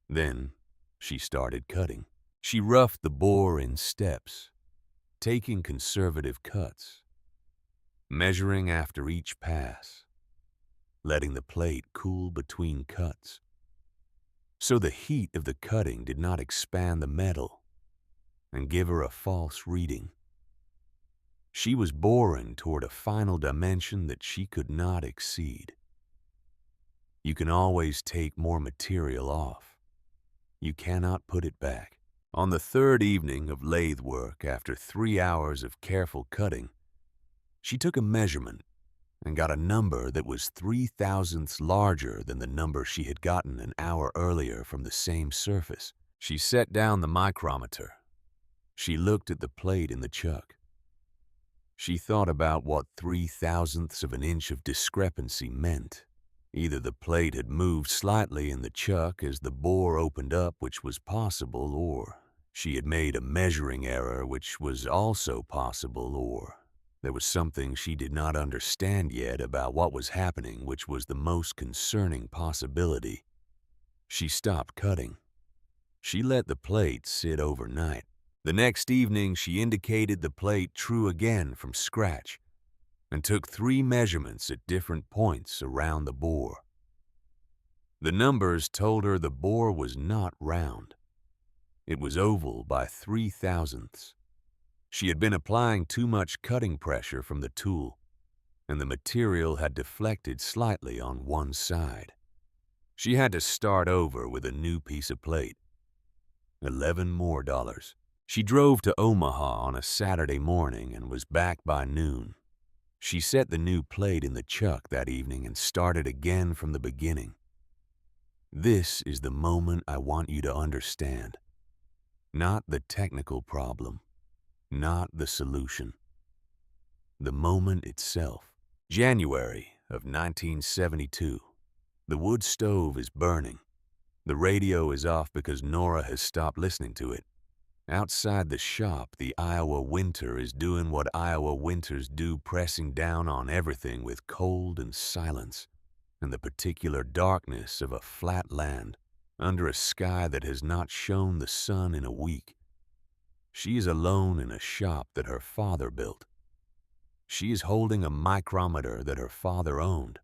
Then she started cutting. She roughed the bore in steps, taking conservative cuts, measuring after each pass, letting the plate cool between cuts, so the heat of the cutting did not expand the metal and give her a false reading. She was boring toward a final dimension that she could not exceed. You can always take more material off. You cannot put it back. On the third evening of lathe work, after 3 hours of careful cutting, she took a measurement and got a number that was 0.003 larger than the number she had gotten an hour earlier from the same surface. She set down the micrometer. She looked at the plate in the chuck. She thought about what 0.003 of an inch of discrepancy meant. Either the plate had moved slightly in the chuck as the bore opened up, which was possible, or she had made a measuring error, which was also possible, or there was something she did not understand yet about what was happening, which was the most concerning possibility. She stopped cutting. She let the plate sit overnight. The next evening, she indicated the plate true again from scratch and took 3 measurements at different points around the bore. The numbers told her the bore was not round. It was oval by 0.003. She had been applying too much cutting pressure from the tool, and the material had deflected slightly on one side. She had to start over with a new piece of plate. $11 more. She drove to Omaha on a Saturday morning and was back by noon. She set the new plate in the chuck that evening and started again from the beginning. This is the moment I want you to understand. Not the technical problem, not the solution. The moment itself. January of 1972. The wood stove is burning. The radio is off because Nora has stopped listening to it. Outside the shop, the Iowa winter is doing what Iowa winters do, pressing down on everything with cold and silence, and the particular darkness of a flat land under a sky that has not shown the sun in a week. She is alone in a shop that her father built. She is holding a micrometer that her father owned.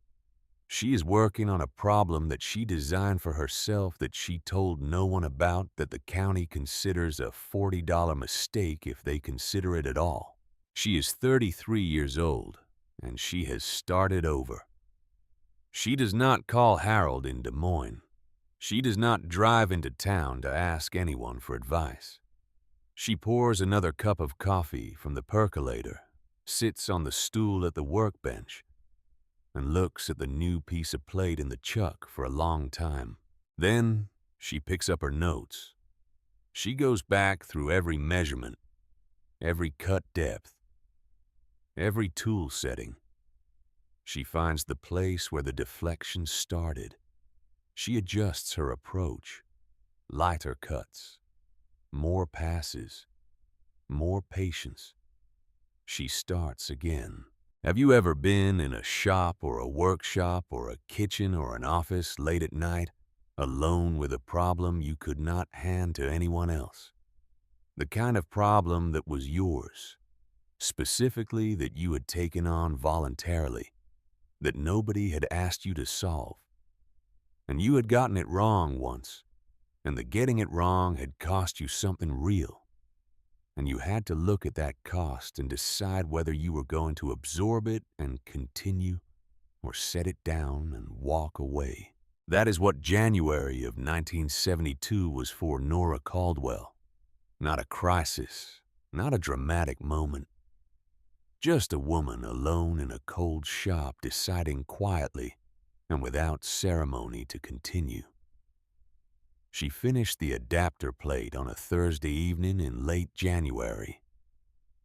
She is working on a problem that she designed for herself that she told no one about, that the county considers a $40 mistake if they consider it at all. She is 33 years old, and she has started over. She does not call Harold in Des Moines. She does not drive into town to ask anyone for advice. She pours another cup of coffee from the percolator, sits on the stool at the workbench, and looks at the new piece of plate in the chuck for a long time. Then she picks up her notes. She goes back through every measurement, every cut depth, every tool setting. She finds the place where the deflection started. She adjusts her approach. Lighter cuts, more passes, more patience. She starts again. Have you ever been in a shop or a workshop or a kitchen or an office late at night, alone with a problem you could not hand to anyone else? The kind of problem that was yours, specifically that you had taken on voluntarily, that nobody had asked you to solve. And you had gotten it wrong once, and the getting it wrong had cost you something real. And you had to look at that cost and decide whether you were going to absorb it and continue or set it down and walk away. That is what January of 1972 was for Nora Caldwell. Not a crisis, not a dramatic moment. Just a woman alone in a cold shop deciding quietly and without ceremony to continue. She finished the adapter plate on a Thursday evening in late January.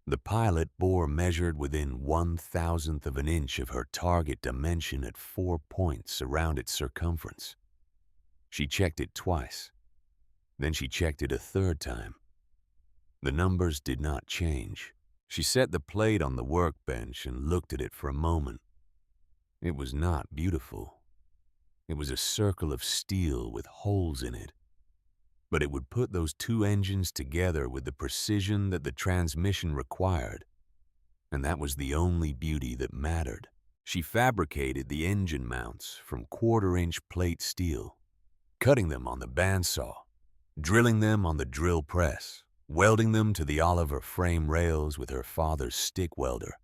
The pilot bore measured within 1/1000th of an inch of her target dimension at 4 points around its circumference. She checked it twice. Then she checked it a third time. The numbers did not change. She set the plate on the workbench and looked at it for a moment. It was not beautiful. It was a circle of steel with holes in it. But it would put those two engines together with the precision that the transmission required. And that was the only beauty that mattered. She fabricated the engine mounts from 1/4-inch plate steel, cutting them on the bandsaw, drilling them on the drill press, welding them to the Oliver frame rails with her father's stick welder.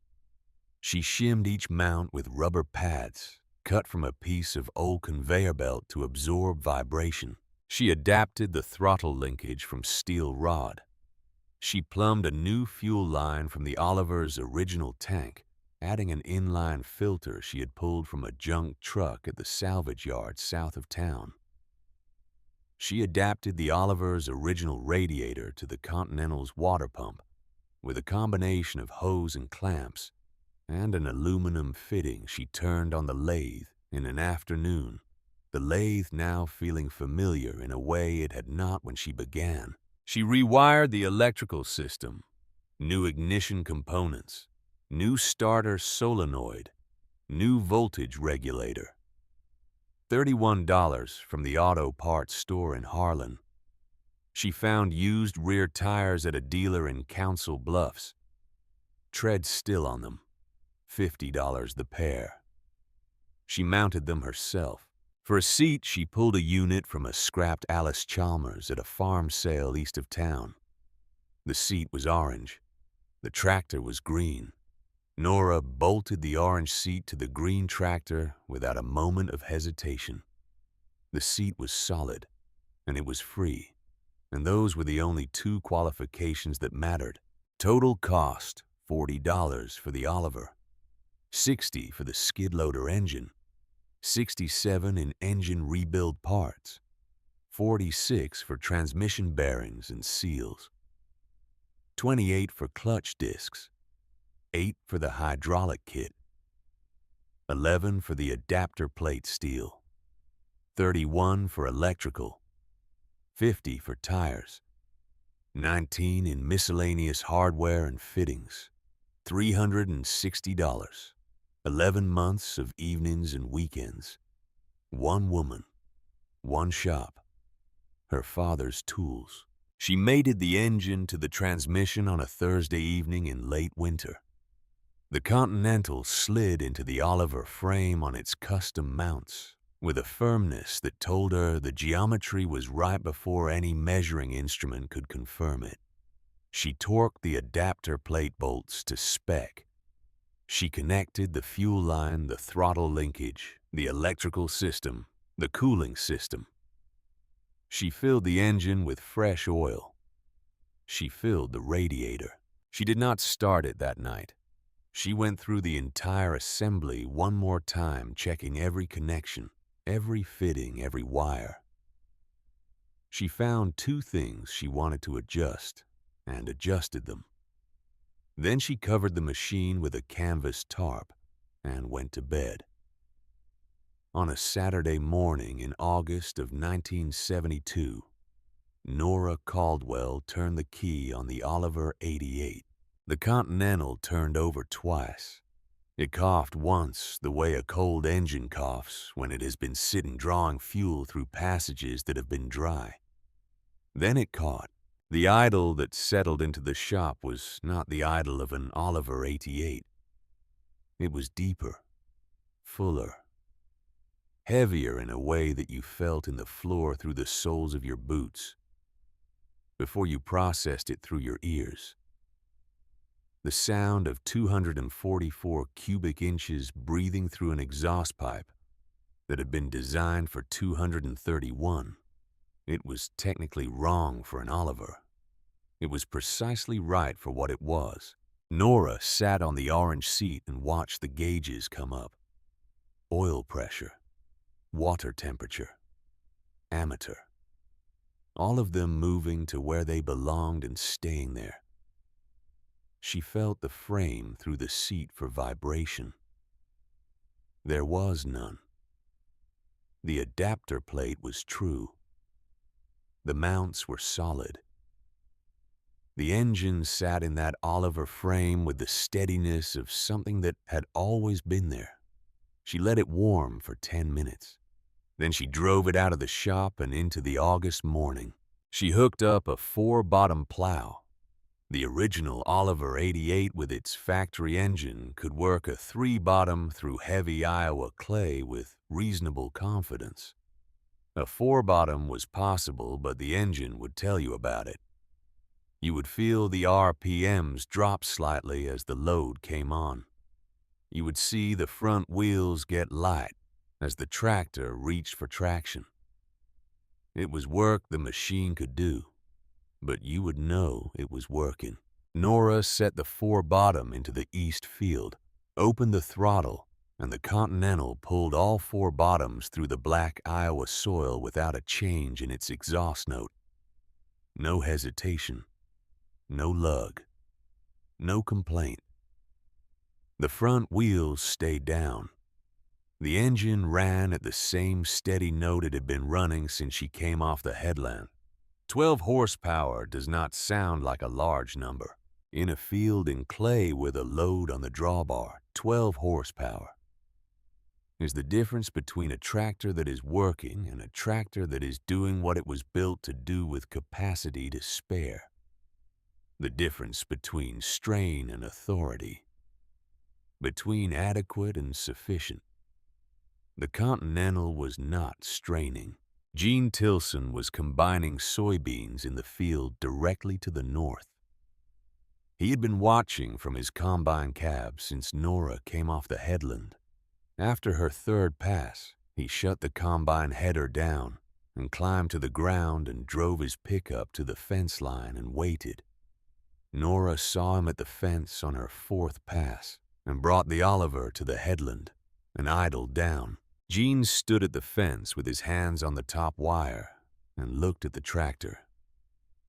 She shimmed each mount with rubber pads, cut from a piece of old conveyor belt to absorb vibration. She adapted the throttle linkage from steel rod. She plumbed a new fuel line from the Oliver's original tank, adding an inline filter she had pulled from a junk truck at the salvage yard south of town. She adapted the Oliver's original radiator to the Continental's water pump with a combination of hose and clamps and an aluminum fitting she turned on the lathe in an afternoon, the lathe now feeling familiar in a way it had not when she began. She rewired the electrical system, new ignition components, new starter solenoid, new voltage regulator. $31 from the auto parts store in Harlan. She found used rear tires at a dealer in Council Bluffs. Tread still on them, $50 the pair. She mounted them herself. For a seat, she pulled a unit from a scrapped Alice Chalmers at a farm sale east of town. The seat was orange. The tractor was green. Nora bolted the orange seat to the green tractor without a moment of hesitation. The seat was solid, and it was free, and those were the only two qualifications that mattered. Total cost, $40 for the Oliver, $60 for the skid loader engine, $67 in engine rebuild parts, $46 for transmission bearings and seals, $28 for clutch discs, $8 for the hydraulic kit, $11 for the adapter plate steel, $31 for electrical, $50 for tires, $19 in miscellaneous hardware and fittings, $360, 11 months of evenings and weekends, one woman, one shop, her father's tools. She mated the engine to the transmission on a Thursday evening in late winter. The Continental slid into the Oliver frame on its custom mounts with a firmness that told her the geometry was right before any measuring instrument could confirm it. She torqued the adapter plate bolts to spec. She connected the fuel line, the throttle linkage, the electrical system, the cooling system. She filled the engine with fresh oil. She filled the radiator. She did not start it that night. She went through the entire assembly one more time, checking every connection, every fitting, every wire. She found two things she wanted to adjust and adjusted them. Then she covered the machine with a canvas tarp and went to bed. On a Saturday morning in August of 1972, Nora Caldwell turned the key on the Oliver 88. The Continental turned over twice. It coughed once the way a cold engine coughs when it has been sitting drawing fuel through passages that have been dry. Then it caught. The idol that settled into the shop was not the idol of an Oliver 88. It was deeper, fuller, heavier in a way that you felt in the floor through the soles of your boots before you processed it through your ears. The sound of 244 cubic inches breathing through an exhaust pipe that had been designed for 231. It was technically wrong for an Oliver. It was precisely right for what it was. Nora sat on the orange seat and watched the gauges come up. Oil pressure, water temperature, ammeter. All of them moving to where they belonged and staying there. She felt the frame through the seat for vibration. There was none. The adapter plate was true. The mounts were solid. The engine sat in that Oliver frame with the steadiness of something that had always been there. She let it warm for 10 minutes. Then she drove it out of the shop and into the August morning. She hooked up a 4-bottom plow. The original Oliver 88 with its factory engine could work a 3-bottom through heavy Iowa clay with reasonable confidence. A 4-bottom was possible, but the engine would tell you about it. You would feel the RPMs drop slightly as the load came on. You would see the front wheels get light as the tractor reached for traction. It was work the machine could do, but you would know it was working. Nora set the 4-bottom into the east field, opened the throttle, and the Continental pulled all 4 bottoms through the black Iowa soil without a change in its exhaust note. No hesitation. No lug. No complaint. The front wheels stayed down. The engine ran at the same steady note it had been running since she came off the headland. 12 horsepower does not sound like a large number. In a field in clay with a load on the drawbar, 12 horsepower is the difference between a tractor that is working and a tractor that is doing what it was built to do with capacity to spare. The difference between strain and authority, between adequate and sufficient. The Continental was not straining. Gene Tilson was combining soybeans in the field directly to the north. He had been watching from his combine cab since Nora came off the headland. After her 3rd pass, he shut the combine header down and climbed to the ground and drove his pickup to the fence line and waited. Nora saw him at the fence on her 4th pass and brought the Oliver to the headland and idled down. Gene stood at the fence with his hands on the top wire and looked at the tractor.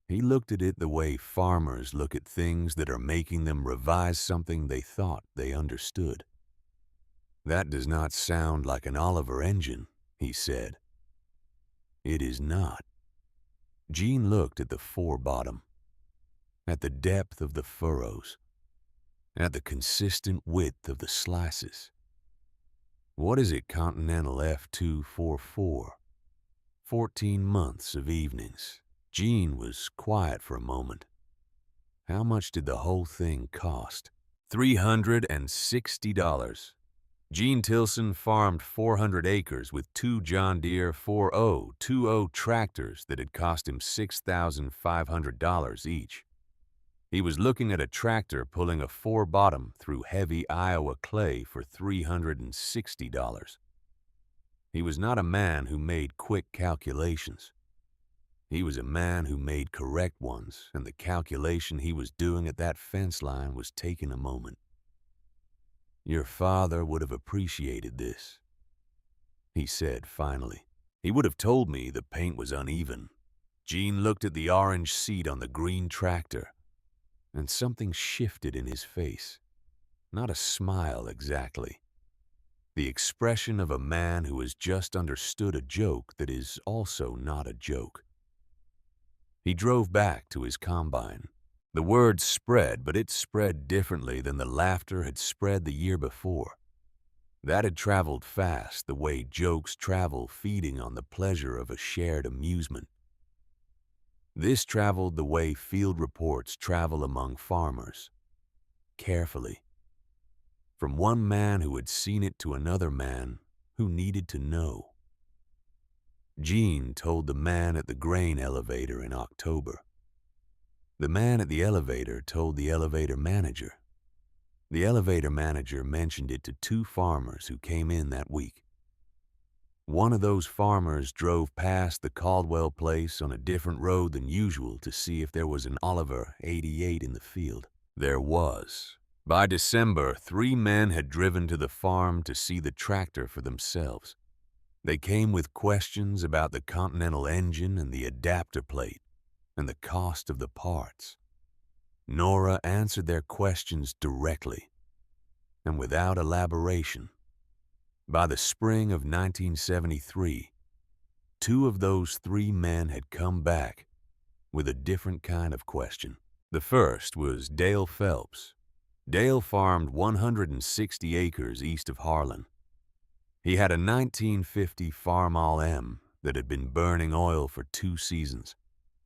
He looked at it the way farmers look at things that are making them revise something they thought they understood. "That does not sound like an Oliver engine," he said. "It is not." Gene looked at the 4-bottom, at the depth of the furrows, at the consistent width of the slices. What is it, Continental F244? 14 months of evenings. Gene was quiet for a moment. How much did the whole thing cost? $360. Gene Tilson farmed 400 acres with 2 John Deere 4020 tractors that had cost him $6,500 each. He was looking at a tractor pulling a 4-bottom through heavy Iowa clay for $360. He was not a man who made quick calculations. He was a man who made correct ones, and the calculation he was doing at that fence line was taking a moment. "Your father would have appreciated this," he said finally. "He would have told me the paint was uneven." Gene looked at the orange seat on the green tractor, and something shifted in his face. Not a smile exactly. The expression of a man who has just understood a joke that is also not a joke. He drove back to his combine. The word spread, but it spread differently than the laughter had spread the year before. That had traveled fast, the way jokes travel, feeding on the pleasure of a shared amusement. This traveled the way field reports travel among farmers, carefully, from one man who had seen it to another man who needed to know. Gene told the man at the grain elevator in October. The man at the elevator told the elevator manager. The elevator manager mentioned it to two farmers who came in that week. One of those farmers drove past the Caldwell place on a different road than usual to see if there was an Oliver 88 in the field. There was. By December, 3 men had driven to the farm to see the tractor for themselves. They came with questions about the Continental engine and the adapter plate and the cost of the parts. Nora answered their questions directly and without elaboration. By the spring of 1973, 2 of those 3 men had come back with a different kind of question. The first was Dale Phelps. Dale farmed 160 acres east of Harlan. He had a 1950 Farmall M that had been burning oil for 2 seasons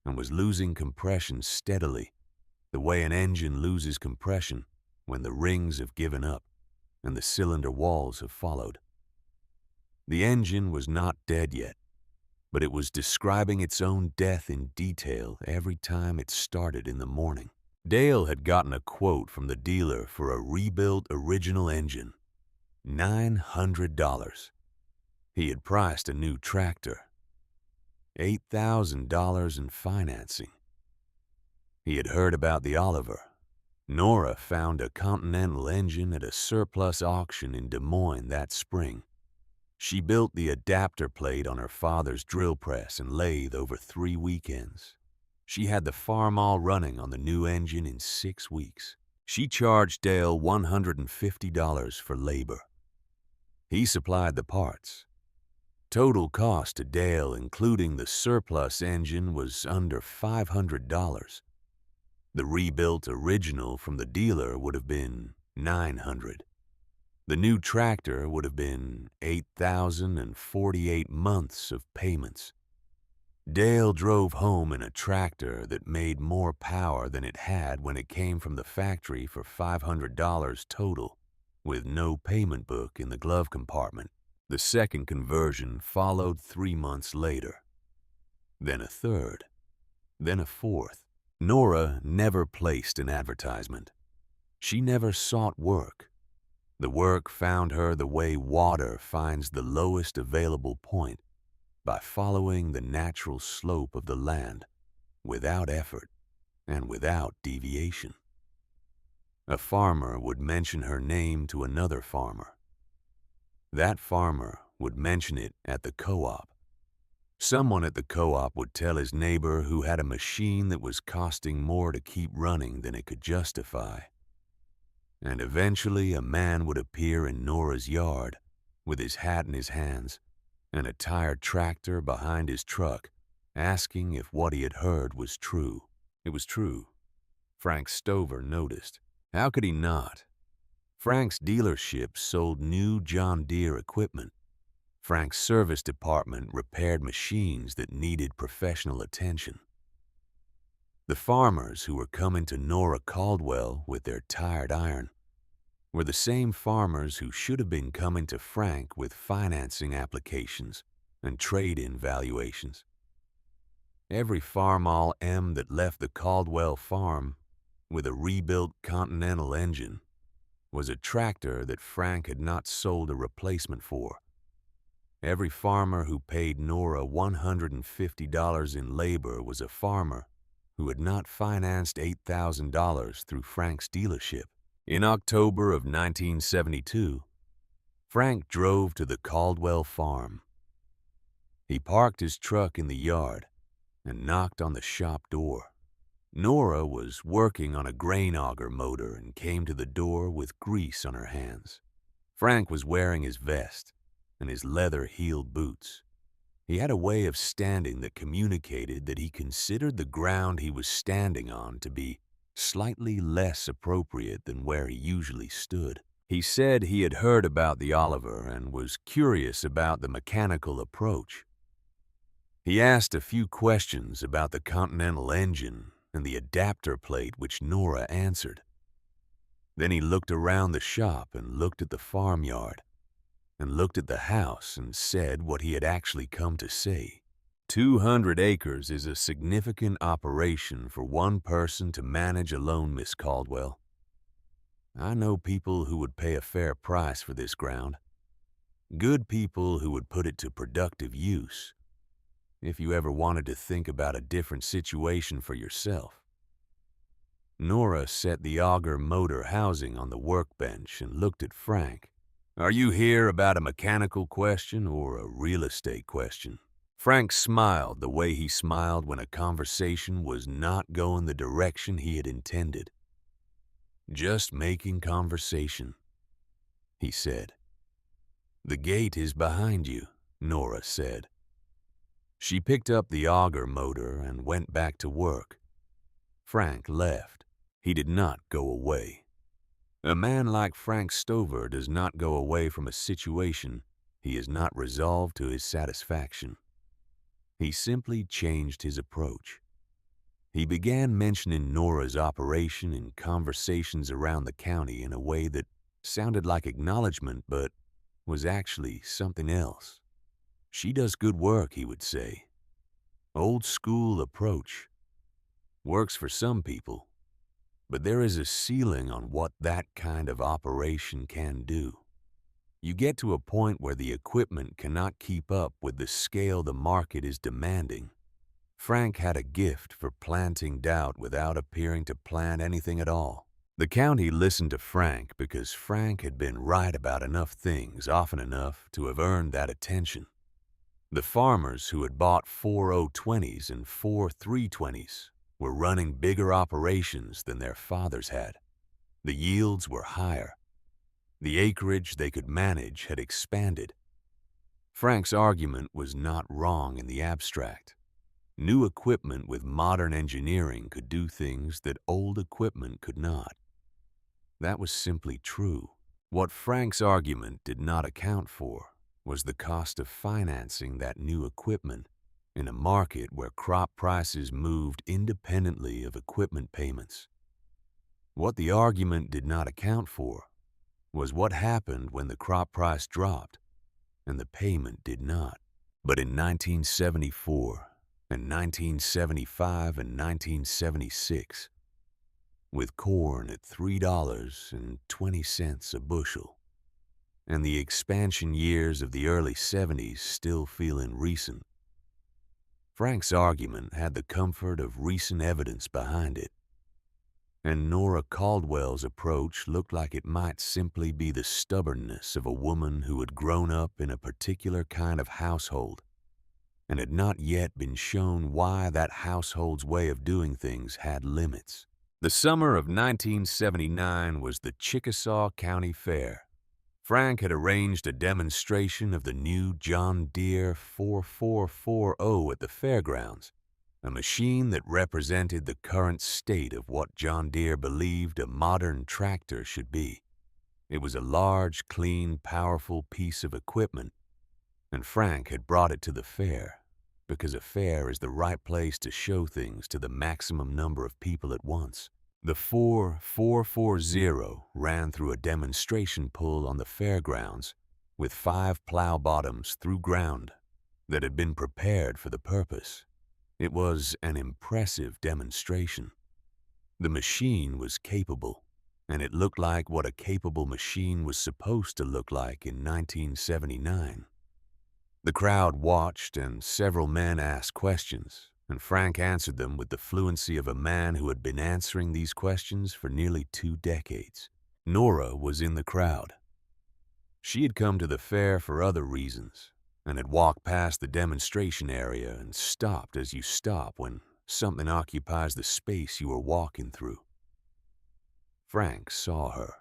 and was losing compression steadily, the way an engine loses compression when the rings have given up and the cylinder walls have followed. The engine was not dead yet, but it was describing its own death in detail every time it started in the morning. Dale had gotten a quote from the dealer for a rebuilt original engine, $900. He had priced a new tractor, $8,000 in financing. He had heard about the Oliver. Nora found a Continental engine at a surplus auction in Des Moines that spring. She built the adapter plate on her father's drill press and lathe over 3 weekends. She had the Farmall running on the new engine in 6 weeks. She charged Dale $150 for labor. He supplied the parts. Total cost to Dale, including the surplus engine, was under $500. The rebuilt original from the dealer would have been $900. The new tractor would have been 8,048 months of payments. Dale drove home in a tractor that made more power than it had when it came from the factory for $500 total, with no payment book in the glove compartment. The second conversion followed 3 months later. Then a third. Then a fourth. Nora never placed an advertisement. She never sought work. The work found her the way water finds the lowest available point, by following the natural slope of the land, without effort and without deviation. A farmer would mention her name to another farmer. That farmer would mention it at the co-op. Someone at the co-op would tell his neighbor who had a machine that was costing more to keep running than it could justify. And eventually a man would appear in Nora's yard with his hat in his hands and a tired tractor behind his truck, asking if what he had heard was true. It was true. Frank Stover noticed. How could he not? Frank's dealership sold new John Deere equipment. Frank's service department repaired machines that needed professional attention. The farmers who were coming to Nora Caldwell with their tired iron were the same farmers who should have been coming to Frank with financing applications and trade-in valuations. Every Farmall M that left the Caldwell farm with a rebuilt Continental engine was a tractor that Frank had not sold a replacement for. Every farmer who paid Nora $150 in labor was a farmer who had not financed $8,000 through Frank's dealership. In October of 1972, Frank drove to the Caldwell farm. He parked his truck in the yard and knocked on the shop door. Nora was working on a grain auger motor and came to the door with grease on her hands. Frank was wearing his vest and his leather-heeled boots. He had a way of standing that communicated that he considered the ground he was standing on to be slightly less appropriate than where he usually stood. He said he had heard about the Oliver and was curious about the mechanical approach. He asked a few questions about the Continental engine and the adapter plate, which Nora answered. Then he looked around the shop and looked at the farmyard and looked at the house and said what he had actually come to say. 200 acres is a significant operation for one person to manage alone, Miss Caldwell. I know people who would pay a fair price for this ground. Good people who would put it to productive use. If you ever wanted to think about a different situation for yourself. Nora set the auger motor housing on the workbench and looked at Frank. Are you here about a mechanical question or a real estate question? Frank smiled the way he smiled when a conversation was not going the direction he had intended. Just making conversation, he said. The gate is behind you, Nora said. She picked up the auger motor and went back to work. Frank left. He did not go away. A man like Frank Stover does not go away from a situation he has not resolved to his satisfaction. He simply changed his approach. He began mentioning Nora's operation in conversations around the county in a way that sounded like acknowledgement but was actually something else. She does good work, he would say. Old school approach. Works for some people, but there is a ceiling on what that kind of operation can do. You get to a point where the equipment cannot keep up with the scale the market is demanding. Frank had a gift for planting doubt without appearing to plant anything at all. The county listened to Frank because Frank had been right about enough things often enough to have earned that attention. The farmers who had bought 4 020s and 4 320s were running bigger operations than their fathers had. The yields were higher. The acreage they could manage had expanded. Frank's argument was not wrong in the abstract. New equipment with modern engineering could do things that old equipment could not. That was simply true. What Frank's argument did not account for was the cost of financing that new equipment in a market where crop prices moved independently of equipment payments. What the argument did not account for was what happened when the crop price dropped and the payment did not. But in 1974 and 1975 and 1976, with corn at $3.20 a bushel, and the expansion years of the early 70s still feeling recent, Frank's argument had the comfort of recent evidence behind it, and Nora Caldwell's approach looked like it might simply be the stubbornness of a woman who had grown up in a particular kind of household and had not yet been shown why that household's way of doing things had limits. The summer of 1979 was the Chickasaw County Fair. Frank had arranged a demonstration of the new John Deere 4440 at the fairgrounds, a machine that represented the current state of what John Deere believed a modern tractor should be. It was a large, clean, powerful piece of equipment, and Frank had brought it to the fair because a fair is the right place to show things to the maximum number of people at once. The 4440 ran through a demonstration pull on the fairgrounds with 5 plow bottoms through ground that had been prepared for the purpose. It was an impressive demonstration. The machine was capable, and it looked like what a capable machine was supposed to look like in 1979. The crowd watched, and several men asked questions, and Frank answered them with the fluency of a man who had been answering these questions for nearly 2 decades. Nora was in the crowd. She had come to the fair for other reasons, and had walked past the demonstration area and stopped as you stop when something occupies the space you are walking through. Frank saw her.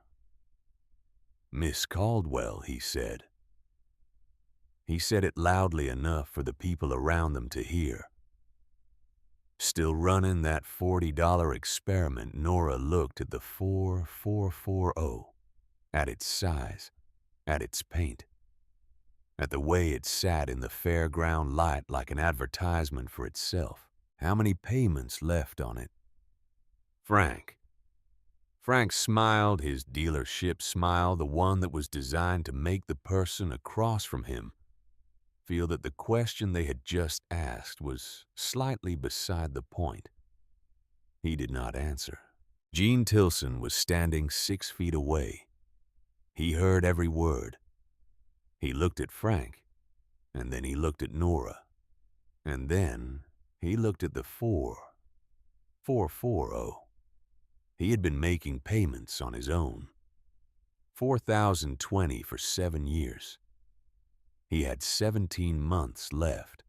"Miss Caldwell," he said. He said it loudly enough for the people around them to hear. Still running that $40 experiment, Nora looked at the 4440, at its size, at its paint, at the way it sat in the fairground light like an advertisement for itself. How many payments left on it? Frank. Frank smiled his dealership smile, the one that was designed to make the person across from him feel that the question they had just asked was slightly beside the point. He did not answer. Gene Tilson was standing 6 feet away. He heard every word. He looked at Frank, and then he looked at Nora, and then he looked at the 4440. He had been making payments on his own. $4,020 for 7 years. He had 17 months left.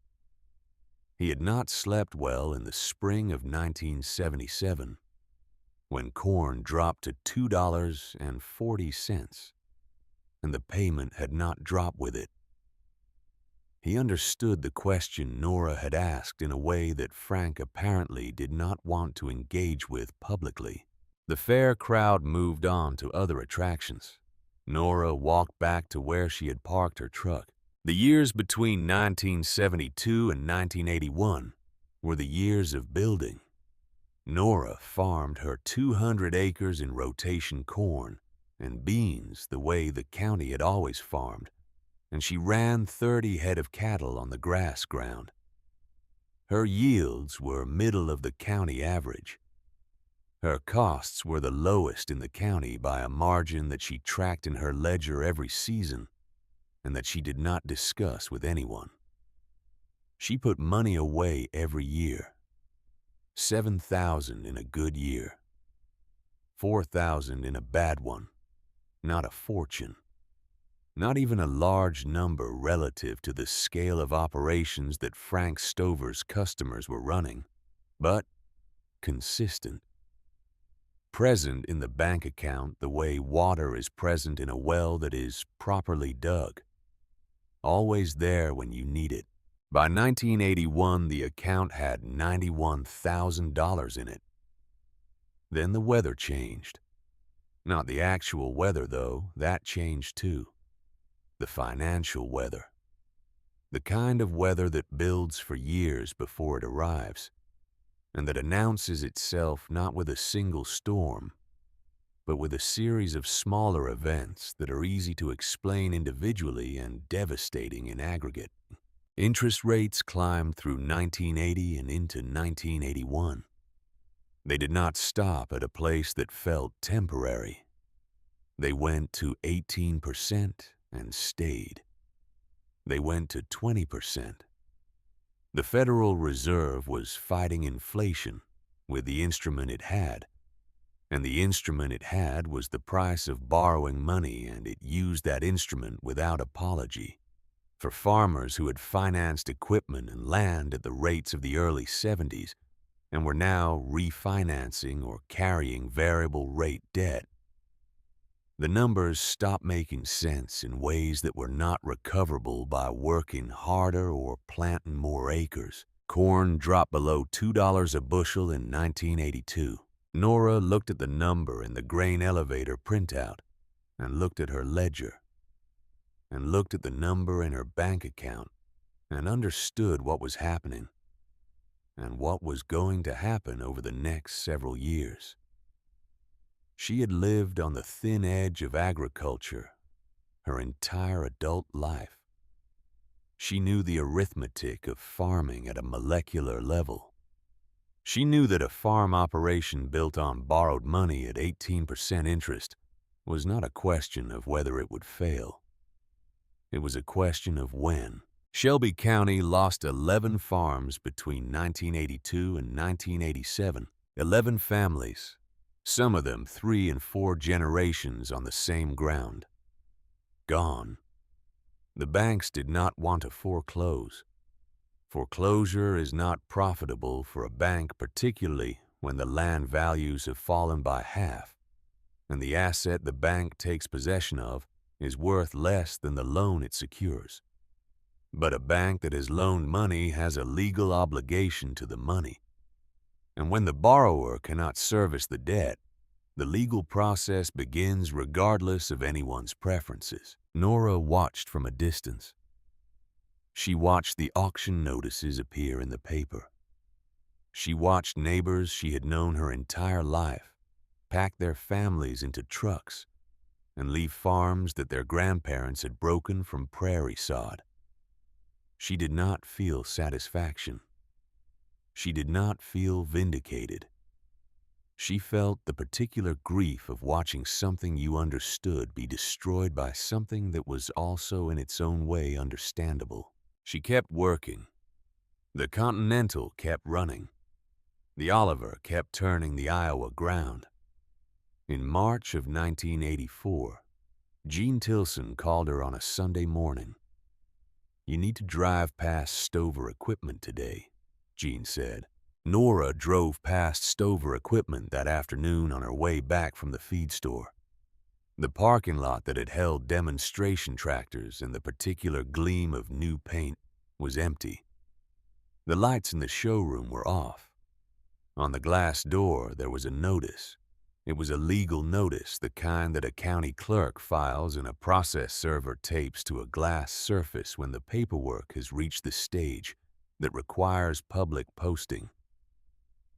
He had not slept well in the spring of 1977, when corn dropped to $2.40, and the payment had not dropped with it. He understood the question Nora had asked in a way that Frank apparently did not want to engage with publicly. The fair crowd moved on to other attractions. Nora walked back to where she had parked her truck. The years between 1972 and 1981 were the years of building. Nora farmed her 200 acres in rotation corn and beans the way the county had always farmed, and she ran 30 head of cattle on the grass ground. Her yields were middle of the county average. Her costs were the lowest in the county by a margin that she tracked in her ledger every season and that she did not discuss with anyone. She put money away every year. $7,000 in a good year. $4,000 in a bad one. Not a fortune. Not even a large number relative to the scale of operations that Frank Stover's customers were running, but consistent. Present in the bank account the way water is present in a well that is properly dug. Always there when you need it. By 1981, the account had $91,000 in it. Then the weather changed. Not the actual weather, though, that changed too. The financial weather. The kind of weather that builds for years before it arrives, and that announces itself not with a single storm, but with a series of smaller events that are easy to explain individually and devastating in aggregate. Interest rates climbed through 1980 and into 1981. They did not stop at a place that felt temporary. They went to 18% and stayed. They went to 20%. The Federal Reserve was fighting inflation with the instrument it had, and the instrument it had was the price of borrowing money, and it used that instrument without apology. For farmers who had financed equipment and land at the rates of the early 70s and were now refinancing or carrying variable rate debt, the numbers stopped making sense in ways that were not recoverable by working harder or planting more acres. Corn dropped below $2 a bushel in 1982. Nora looked at the number in the grain elevator printout and looked at her ledger and looked at the number in her bank account and understood what was happening and what was going to happen over the next several years. She had lived on the thin edge of agriculture her entire adult life. She knew the arithmetic of farming at a molecular level. She knew that a farm operation built on borrowed money at 18% interest was not a question of whether it would fail. It was a question of when. Shelby County lost 11 farms between 1982 and 1987. 11 families, some of them 3 and 4 generations on the same ground. Gone. The banks did not want to foreclose. Foreclosure is not profitable for a bank, particularly when the land values have fallen by half, and the asset the bank takes possession of is worth less than the loan it secures. But a bank that has loaned money has a legal obligation to the money. And when the borrower cannot service the debt, the legal process begins regardless of anyone's preferences. Nora watched from a distance. She watched the auction notices appear in the paper. She watched neighbors she had known her entire life pack their families into trucks and leave farms that their grandparents had broken from prairie sod. She did not feel satisfaction. She did not feel vindicated. She felt the particular grief of watching something you understood be destroyed by something that was also in its own way understandable. She kept working. The Continental kept running. The Oliver kept turning the Iowa ground. In March of 1984, Jean Tilson called her on a Sunday morning. "You need to drive past Stover Equipment today," Jean said. Nora drove past Stover Equipment that afternoon on her way back from the feed store. The parking lot that had held demonstration tractors and the particular gleam of new paint was empty. The lights in the showroom were off. On the glass door there was a notice. It was a legal notice, the kind that a county clerk files and a process server tapes to a glass surface when the paperwork has reached the stage that requires public posting.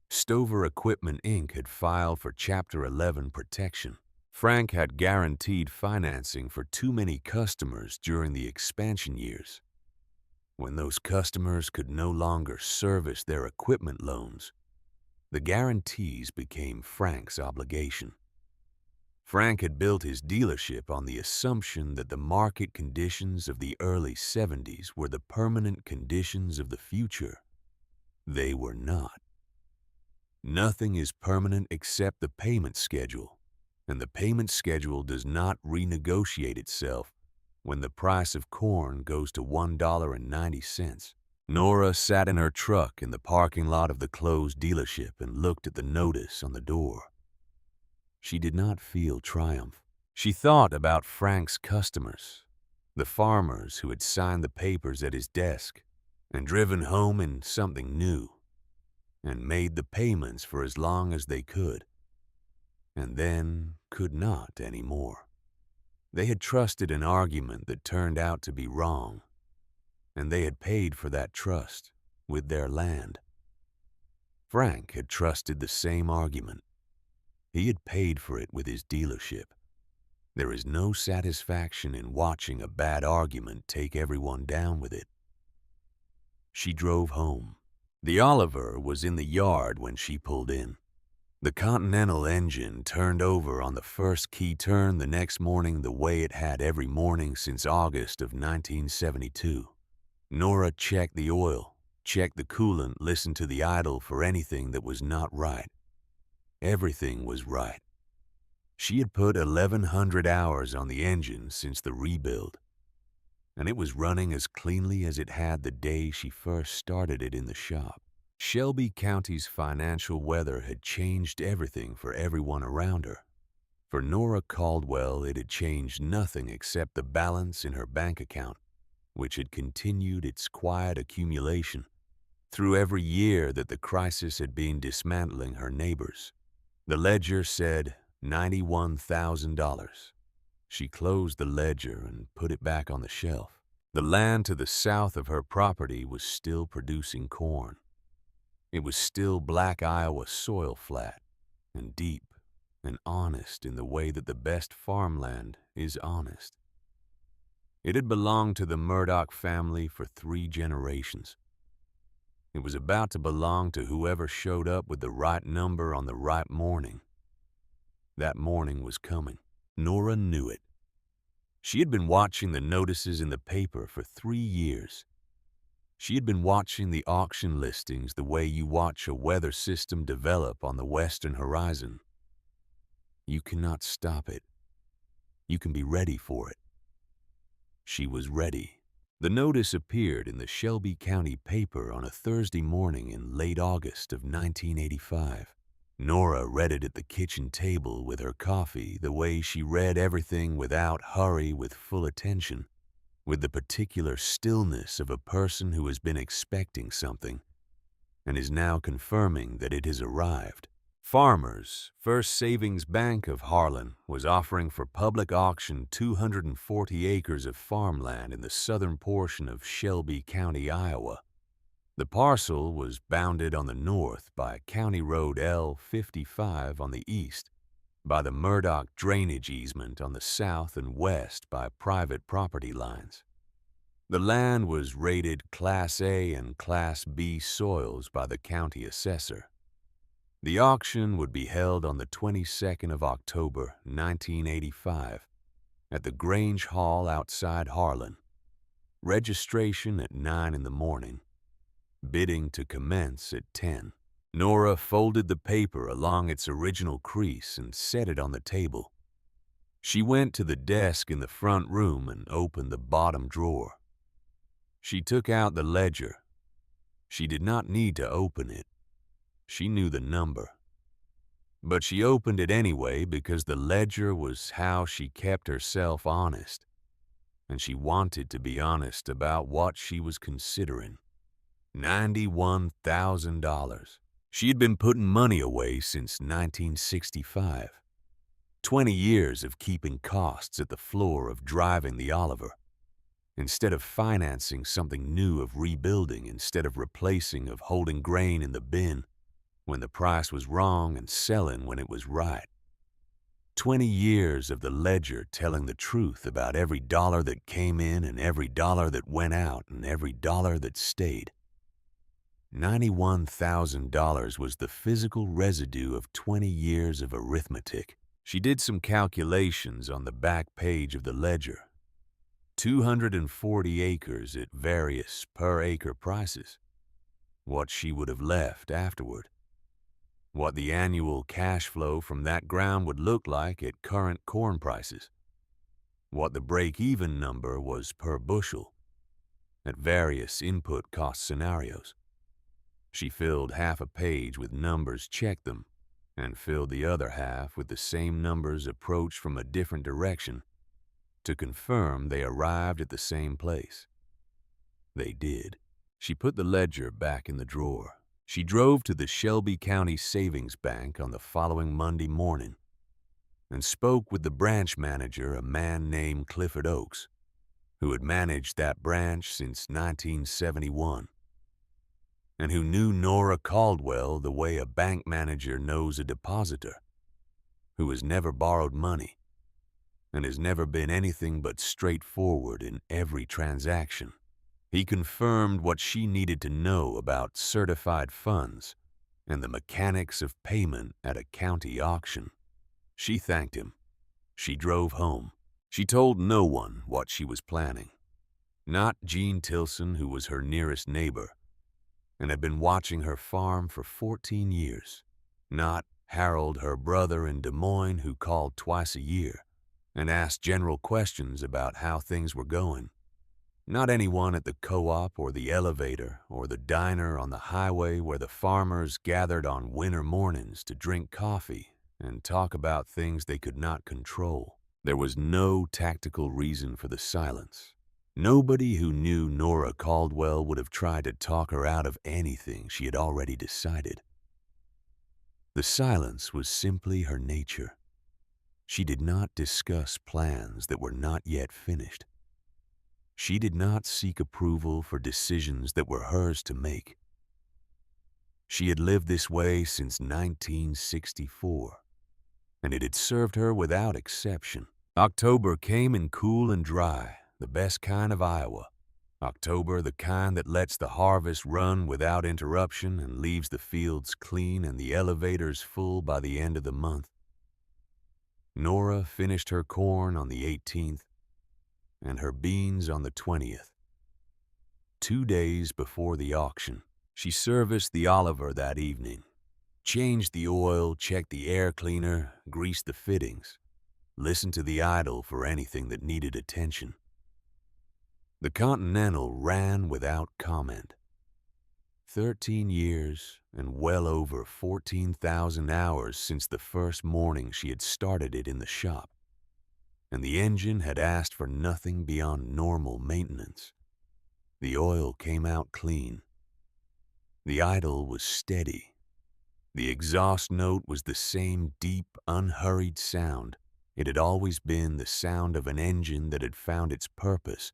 Stover Equipment Inc. had filed for Chapter 11 protection. Frank had guaranteed financing for too many customers during the expansion years. When those customers could no longer service their equipment loans, the guarantees became Frank's obligation. Frank had built his dealership on the assumption that the market conditions of the early 70s were the permanent conditions of the future. They were not. Nothing is permanent except the payment schedule, and the payment schedule does not renegotiate itself when the price of corn goes to $1.90. Nora sat in her truck in the parking lot of the closed dealership and looked at the notice on the door. She did not feel triumph. She thought about Frank's customers, the farmers who had signed the papers at his desk and driven home in something new, and made the payments for as long as they could, and then could not anymore. They had trusted an argument that turned out to be wrong, and they had paid for that trust with their land. Frank had trusted the same argument. He had paid for it with his dealership. There is no satisfaction in watching a bad argument take everyone down with it. She drove home. The Oliver was in the yard when she pulled in. The Continental engine turned over on the first key turn the next morning the way it had every morning since August of 1972. Nora checked the oil, checked the coolant, listened to the idle for anything that was not right. Everything was right. She had put 1,100 hours on the engine since the rebuild, and it was running as cleanly as it had the day she first started it in the shop. Shelby County's financial weather had changed everything for everyone around her. For Nora Caldwell, it had changed nothing except the balance in her bank account, which had continued its quiet accumulation through every year that the crisis had been dismantling her neighbors. The ledger said $91,000. She closed the ledger and put it back on the shelf. The land to the south of her property was still producing corn. It was still black Iowa soil, flat and deep and honest in the way that the best farmland is honest. It had belonged to the Murdoch family for 3 generations. It was about to belong to whoever showed up with the right number on the right morning. That morning was coming. Nora knew it. She had been watching the notices in the paper for 3 years. She had been watching the auction listings the way you watch a weather system develop on the western horizon. You cannot stop it. You can be ready for it. She was ready. The notice appeared in the Shelby County paper on a Thursday morning in late August of 1985. Nora read it at the kitchen table with her coffee the way she read everything without hurry, with full attention, with the particular stillness of a person who has been expecting something and is now confirming that it has arrived. Farmers' First Savings Bank of Harlan was offering for public auction 240 acres of farmland in the southern portion of Shelby County, Iowa. The parcel was bounded on the north by County Road L-55 on the east, by the Murdoch drainage easement on the south, and west by private property lines. The land was rated Class A and Class B soils by the county assessor. The auction would be held on the 22nd of October, 1985, at the Grange Hall outside Harlan. Registration at 9 in the morning. Bidding to commence at 10. Nora folded the paper along its original crease and set it on the table. She went to the desk in the front room and opened the bottom drawer. She took out the ledger. She did not need to open it. She knew the number. But she opened it anyway because the ledger was how she kept herself honest, and she wanted to be honest about what she was considering. $91,000. She had been putting money away since 1965. 20 years of keeping costs at the floor of driving the Oliver. Instead of financing something new, of rebuilding, instead of replacing, of holding grain in the bin when the price was wrong and selling when it was right. 20 years of the ledger telling the truth about every dollar that came in and every dollar that went out and every dollar that stayed. $91,000 was the physical residue of 20 years of arithmetic. She did some calculations on the back page of the ledger. 240 acres at various per-acre prices. What she would have left afterward. What the annual cash flow from that ground would look like at current corn prices. What the break-even number was per bushel at various input cost scenarios. She filled half a page with numbers, checked them, and filled the other half with the same numbers approached from a different direction to confirm they arrived at the same place. They did. She put the ledger back in the drawer. She drove to the Shelby County Savings Bank on the following Monday morning and spoke with the branch manager, a man named Clifford Oakes, who had managed that branch since 1971. And who knew Nora Caldwell the way a bank manager knows a depositor, who has never borrowed money and has never been anything but straightforward in every transaction. He confirmed what she needed to know about certified funds and the mechanics of payment at a county auction. She thanked him. She drove home. She told no one what she was planning. Not Gene Tilson, who was her nearest neighbor and had been watching her farm for 14 years. Not Harold, her brother in Des Moines, who called twice a year and asked general questions about how things were going. Not anyone at the co-op or the elevator or the diner on the highway where the farmers gathered on winter mornings to drink coffee and talk about things they could not control. There was no tactical reason for the silence. Nobody who knew Nora Caldwell would have tried to talk her out of anything she had already decided. The silence was simply her nature. She did not discuss plans that were not yet finished. She did not seek approval for decisions that were hers to make. She had lived this way since 1964, and it had served her without exception. October came in cool and dry, the best kind of Iowa. October, the kind that lets the harvest run without interruption and leaves the fields clean and the elevators full by the end of the month. Nora finished her corn on the 18th and her beans on the 20th. 2 days before the auction, she serviced the Oliver that evening, changed the oil, checked the air cleaner, greased the fittings, listened to the idle for anything that needed attention. The Continental ran without comment. 13 years and well over 14,000 hours since the first morning she had started it in the shop, and the engine had asked for nothing beyond normal maintenance. The oil came out clean. The idle was steady. The exhaust note was the same deep, unhurried sound. It had always been the sound of an engine that had found its purpose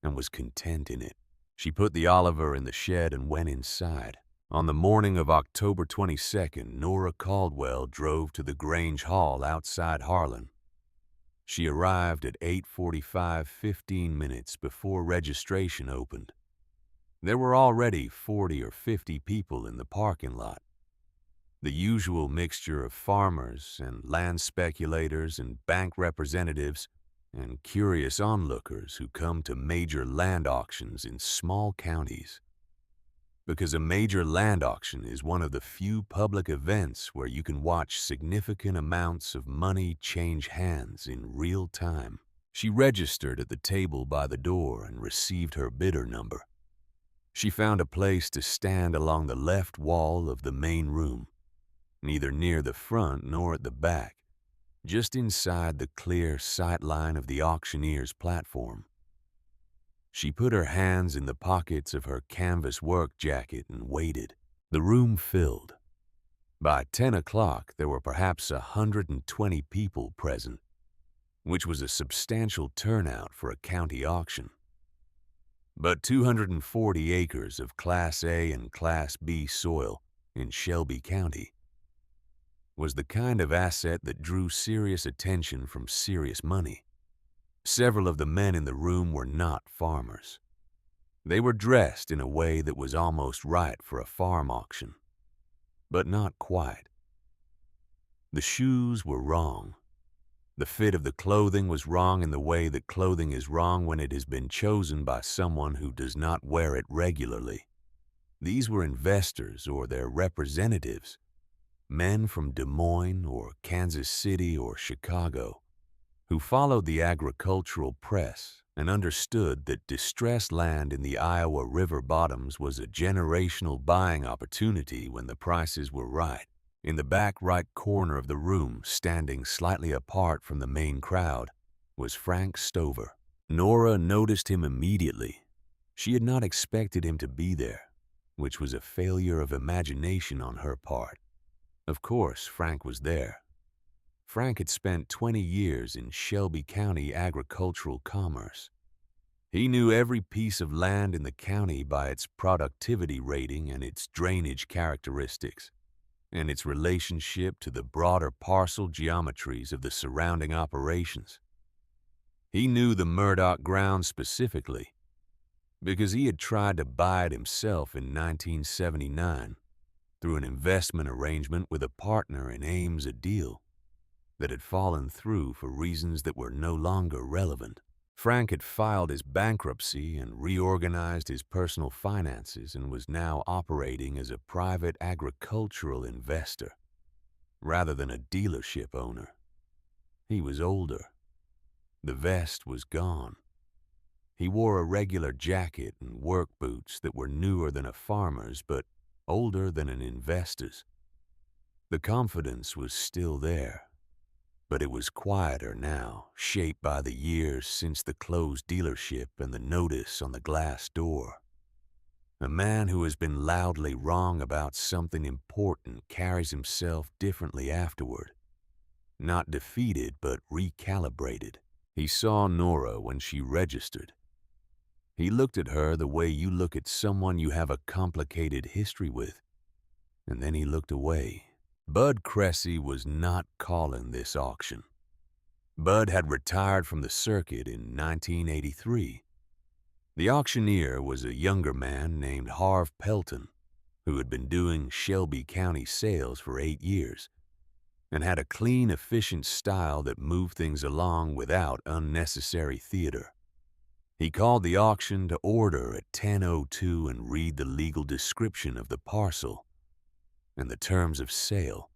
and was content in it. She put the Oliver in the shed and went inside. On the morning of October 22nd, Nora Caldwell drove to the Grange Hall outside Harlan. She arrived at 8:45, 15 minutes before registration opened. There were already 40 or 50 people in the parking lot. The usual mixture of farmers and land speculators and bank representatives and curious onlookers who come to major land auctions in small counties. Because a major land auction is one of the few public events where you can watch significant amounts of money change hands in real time. She registered at the table by the door and received her bidder number. She found a place to stand along the left wall of the main room, neither near the front nor at the back, just inside the clear sight line of the auctioneer's platform. She put her hands in the pockets of her canvas work jacket and waited. The room filled. By 10 o'clock, there were perhaps 120 people present, which was a substantial turnout for a county auction. But 240 acres of Class A and Class B soil in Shelby County was the kind of asset that drew serious attention from serious money. Several of the men in the room were not farmers. They were dressed in a way that was almost right for a farm auction, but not quite. The shoes were wrong. The fit of the clothing was wrong in the way that clothing is wrong when it has been chosen by someone who does not wear it regularly. These were investors or their representatives, men from Des Moines or Kansas City or Chicago, who followed the agricultural press and understood that distressed land in the Iowa river bottoms was a generational buying opportunity when the prices were right. In the back right corner of the room, standing slightly apart from the main crowd, was Frank Stover. Nora noticed him immediately. She had not expected him to be there, which was a failure of imagination on her part. Of course, Frank was there. Frank had spent 20 years in Shelby County agricultural commerce. He knew every piece of land in the county by its productivity rating and its drainage characteristics, and its relationship to the broader parcel geometries of the surrounding operations. He knew the Murdoch ground specifically, because he had tried to buy it himself in 1979 through an investment arrangement with a partner in Ames, a deal that had fallen through for reasons that were no longer relevant. Frank had filed his bankruptcy and reorganized his personal finances and was now operating as a private agricultural investor rather than a dealership owner. He was older. The vest was gone. He wore a regular jacket and work boots that were newer than a farmer's but older than an investor's. The confidence was still there, but it was quieter now, shaped by the years since the closed dealership and the notice on the glass door. A man who has been loudly wrong about something important carries himself differently afterward. Not defeated, but recalibrated. He saw Nora when she registered. He looked at her the way you look at someone you have a complicated history with, and then he looked away. Bud Cressy was not calling this auction. Bud had retired from the circuit in 1983. The auctioneer was a younger man named Harv Pelton, who had been doing Shelby County sales for 8 years and had a clean, efficient style that moved things along without unnecessary theater. He called the auction to order at 10:02 and read the legal description of the parcel and the terms of sale,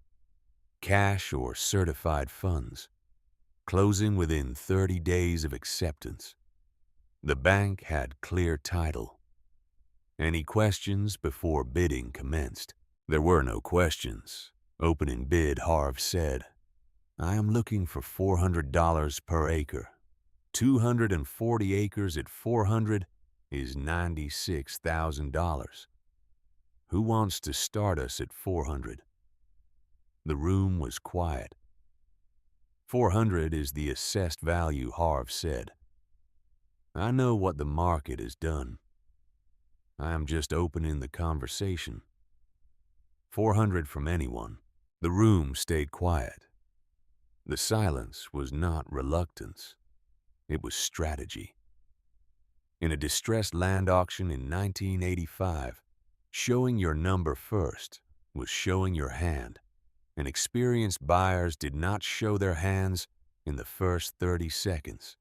cash or certified funds, closing within 30 days of acceptance. The bank had clear title. Any questions before bidding commenced? There were no questions. Opening bid, Harv said, "I am looking for $400 per acre. 240 acres at $400 is $96,000. Who wants to start us at 400? The room was quiet. 400 is the assessed value, Harv said. I know what the market has done. I am just opening the conversation. 400 from anyone. The room stayed quiet. The silence was not reluctance. It was strategy. In a distressed land auction in 1985, showing your number first was showing your hand, and experienced buyers did not show their hands in the first 30 seconds.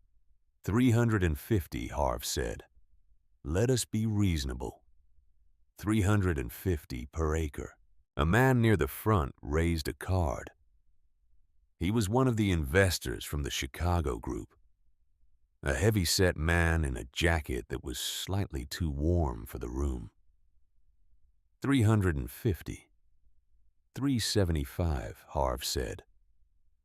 350, Harv said. Let us be reasonable. 350 per acre. A man near the front raised a card. He was one of the investors from the Chicago group. A heavy-set man in a jacket that was slightly too warm for the room. 350. 375, Harv said.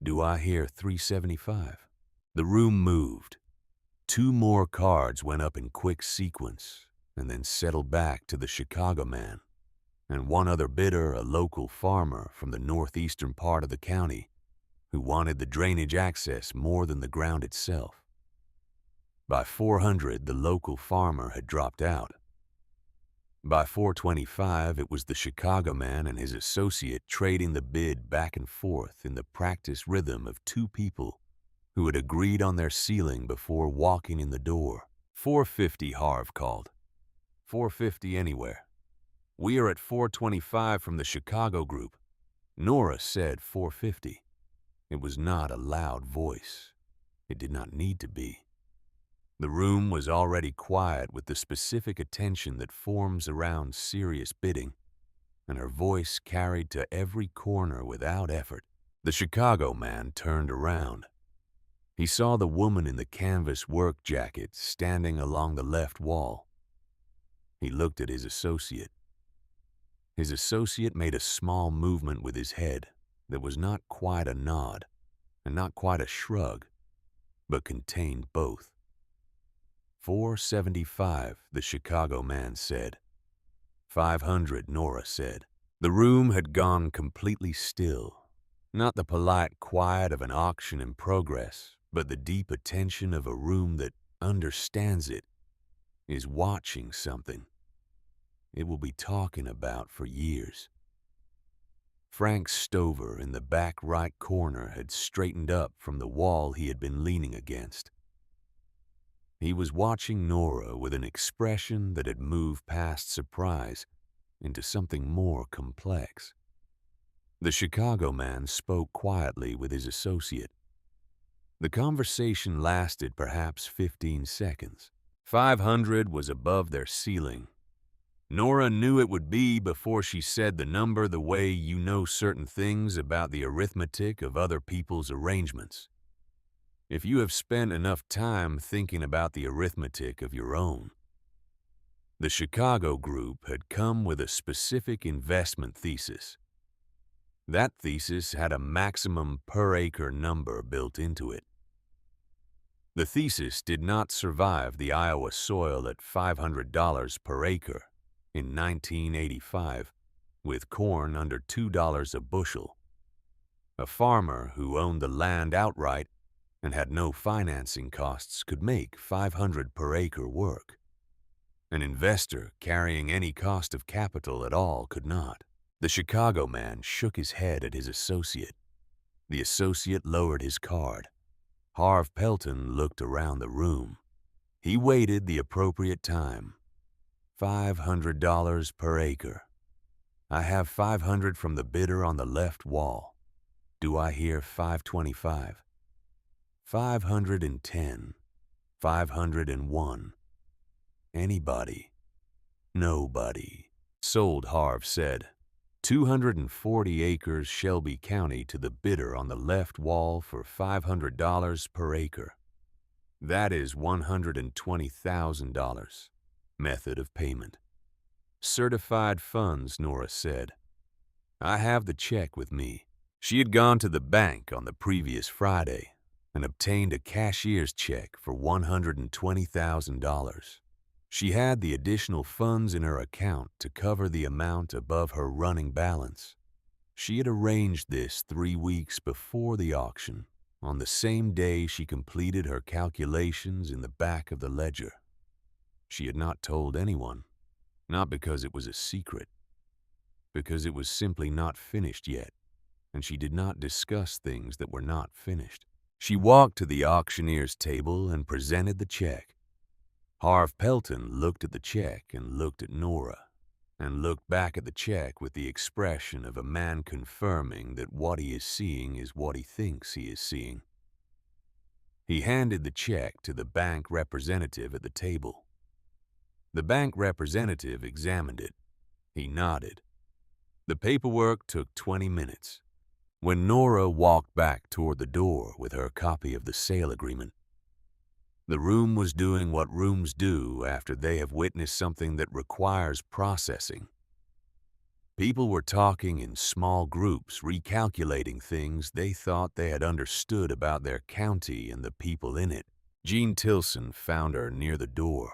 Do I hear 375? The room moved. 2 more cards went up in quick sequence and then settled back to the Chicago man, and one other bidder, a local farmer from the northeastern part of the county, who wanted the drainage access more than the ground itself. By 400, the local farmer had dropped out. By 425, it was the Chicago man and his associate trading the bid back and forth in the practice rhythm of 2 people who had agreed on their ceiling before walking in the door. 450, Harv called. 450 anywhere. We are at 425 from the Chicago group. Nora said 450. It was not a loud voice. It did not need to be. The room was already quiet with the specific attention that forms around serious bidding, and her voice carried to every corner without effort. The Chicago man turned around. He saw the woman in the canvas work jacket standing along the left wall. He looked at his associate. His associate made a small movement with his head that was not quite a nod and not quite a shrug, but contained both. 475, the Chicago man said. 500, Nora said. The room had gone completely still. Not the polite quiet of an auction in progress, but the deep attention of a room that understands it, is watching something it will be talking about for years. Frank Stover in the back right corner had straightened up from the wall he had been leaning against. He was watching Nora with an expression that had moved past surprise into something more complex. The Chicago man spoke quietly with his associate. The conversation lasted perhaps 15 seconds. 500 was above their ceiling. Nora knew it would be before she said the number, the way you know certain things about the arithmetic of other people's arrangements. If you have spent enough time thinking about the arithmetic of your own. The Chicago group had come with a specific investment thesis. That thesis had a maximum per acre number built into it. The thesis did not survive the Iowa soil at $500 per acre in 1985, with corn under $2 a bushel. A farmer who owned the land outright and had no financing costs could make $500 per acre work. An investor carrying any cost of capital at all could not. The Chicago man shook his head at his associate. The associate lowered his card. Harv Pelton looked around the room. He waited the appropriate time. $500 per acre. I have 500 from the bidder on the left wall. Do I hear 525? 510. 501. Anybody? Nobody. Sold, Harv said. 240 acres, Shelby County, to the bidder on the left wall for $500 per acre. That is $120,000. Method of payment. Certified funds, Nora said. I have the check with me. She had gone to the bank on the previous Friday and obtained a cashier's check for $120,000. She had the additional funds in her account to cover the amount above her running balance. She had arranged this 3 weeks before the auction, on the same day she completed her calculations in the back of the ledger. She had not told anyone, not because it was a secret, because it was simply not finished yet, and she did not discuss things that were not finished. She walked to the auctioneer's table and presented the check. Harv Pelton looked at the check and looked at Nora, and looked back at the check with the expression of a man confirming that what he is seeing is what he thinks he is seeing. He handed the check to the bank representative at the table. The bank representative examined it. He nodded. The paperwork took 20 minutes. When Nora walked back toward the door with her copy of the sale agreement, the room was doing what rooms do after they have witnessed something that requires processing. People were talking in small groups, recalculating things they thought they had understood about their county and the people in it. Gene Tilson found her near the door.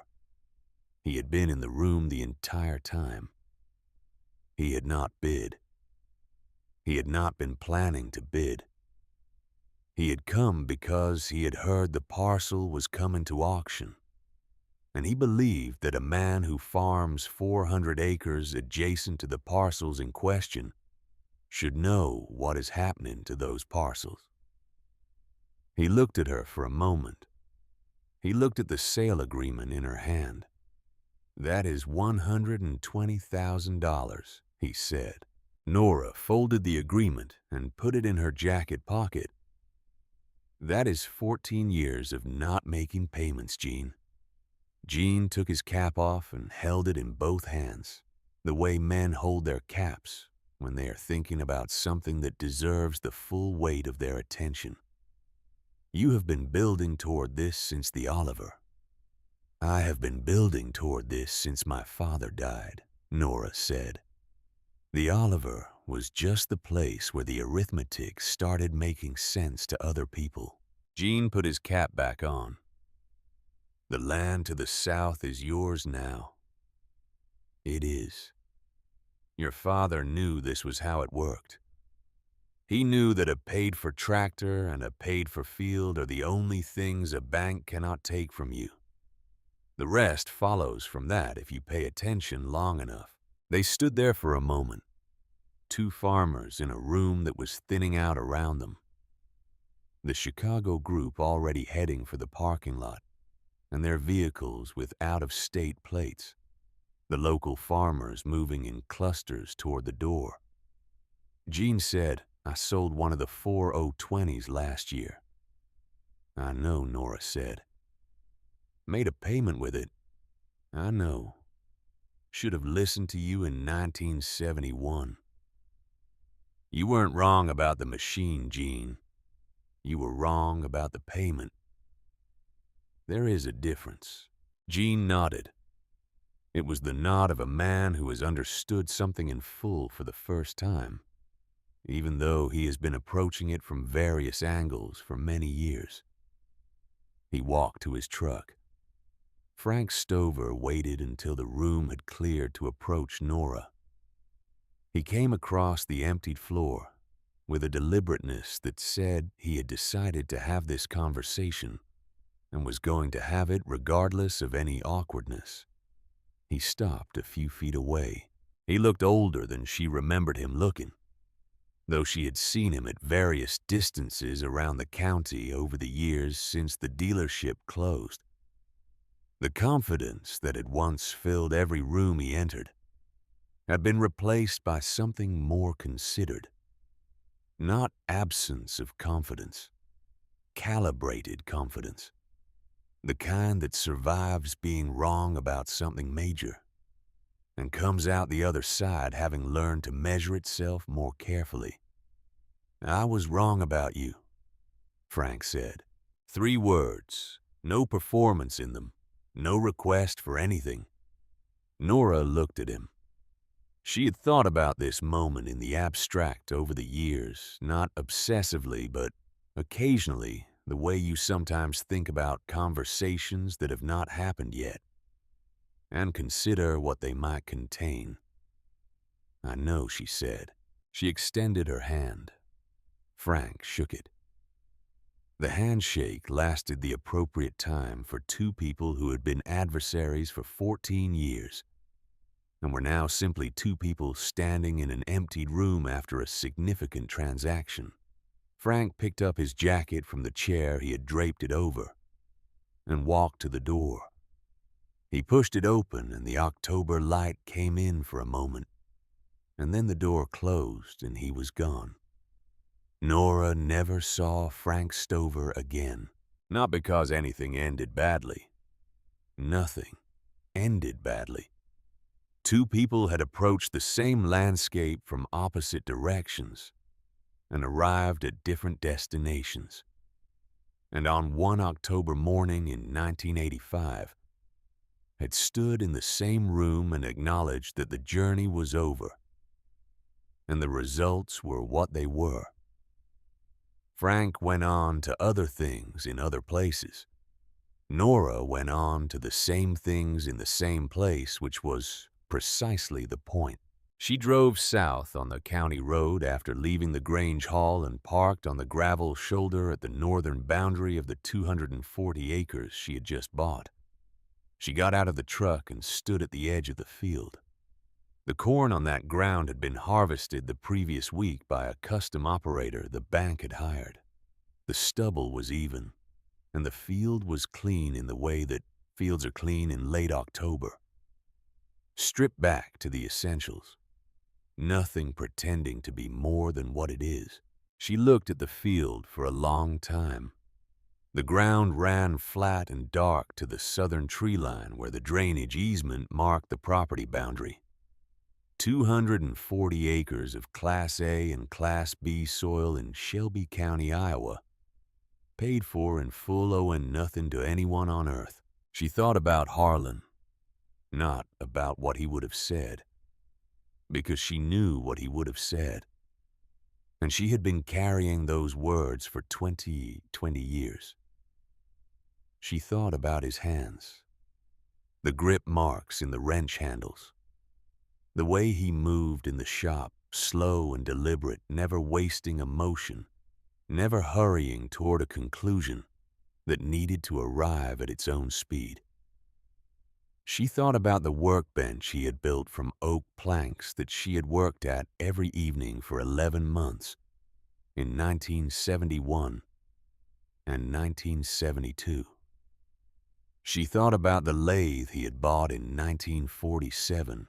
He had been in the room the entire time. He had not bid. He had not been planning to bid. He had come because he had heard the parcel was coming to auction, and he believed that a man who farms 400 acres adjacent to the parcels in question should know what is happening to those parcels. He looked at her for a moment. He looked at the sale agreement in her hand. "That is $120,000, he said. Nora folded the agreement and put it in her jacket pocket. "That is 14 years of not making payments, Gene." Gene took his cap off and held it in both hands, the way men hold their caps when they are thinking about something that deserves the full weight of their attention. "You have been building toward this since the Oliver." "I have been building toward this since my father died," Nora said. The Oliver was just the place where the arithmetic started making sense to other people. Gene put his cap back on. "The land to the south is yours now." "It is." "Your father knew this was how it worked. He knew that a paid-for tractor and a paid-for field are the only things a bank cannot take from you. The rest follows from that if you pay attention long enough." They stood there for a moment, two farmers in a room that was thinning out around them. The Chicago group already heading for the parking lot, and their vehicles with out-of-state plates. The local farmers moving in clusters toward the door. Gene said, "I sold one of the 4020s last year." "I know," Nora said. "Made a payment with it." "I know. Should have listened to you in 1971. You weren't wrong about the machine, Gene. You were wrong about the payment. There is a difference." Gene nodded. It was the nod of a man who has understood something in full for the first time, even though he has been approaching it from various angles for many years. He walked to his truck. Frank Stover waited until the room had cleared to approach Nora. He came across the emptied floor with a deliberateness that said he had decided to have this conversation and was going to have it regardless of any awkwardness. He stopped a few feet away. He looked older than she remembered him looking, though she had seen him at various distances around the county over the years since the dealership closed. The confidence that had once filled every room he entered had been replaced by something more considered. Not absence of confidence, calibrated confidence. The kind that survives being wrong about something major and comes out the other side having learned to measure itself more carefully. "I was wrong about you," Frank said. 3 words, no performance in them, no request for anything. Nora looked at him. She had thought about this moment in the abstract over the years, not obsessively, but occasionally, the way you sometimes think about conversations that have not happened yet. and consider what they might contain. "I know," she said. She extended her hand. Frank shook it. The handshake lasted the appropriate time for two people who had been adversaries for 14 years, and were now simply two people standing in an emptied room after a significant transaction. Frank picked up his jacket from the chair he had draped it over and walked to the door. He pushed it open and the October light came in for a moment, and then the door closed and he was gone. Nora never saw Frank Stover again. Not because anything ended badly. Nothing ended badly. Two people had approached the same landscape from opposite directions and arrived at different destinations. And on one October morning in 1985, had stood in the same room and acknowledged that the journey was over, and the results were what they were. Frank went on to other things in other places. Nora went on to the same things in the same place, which was precisely the point. She drove south on the county road after leaving the Grange Hall and parked on the gravel shoulder at the northern boundary of the 240 acres she had just bought. She got out of the truck and stood at the edge of the field. The corn on that ground had been harvested the previous week by a custom operator the bank had hired. The stubble was even, and the field was clean in the way that fields are clean in late October. Stripped back to the essentials. Nothing pretending to be more than what it is. She looked at the field for a long time. The ground ran flat and dark to the southern tree line where the drainage easement marked the property boundary. 240 acres of Class A and Class B soil in Shelby County, Iowa, paid for in full, owing nothing to anyone on earth. She thought about Harlan, not about what he would have said, because she knew what he would have said, and she had been carrying those words for 20 years. She thought about his hands, the grip marks in the wrench handles, the way he moved in the shop, slow and deliberate, never wasting a motion, never hurrying toward a conclusion that needed to arrive at its own speed. She thought about the workbench he had built from oak planks that she had worked at every evening for 11 months in 1971 and 1972. She thought about the lathe he had bought in 1947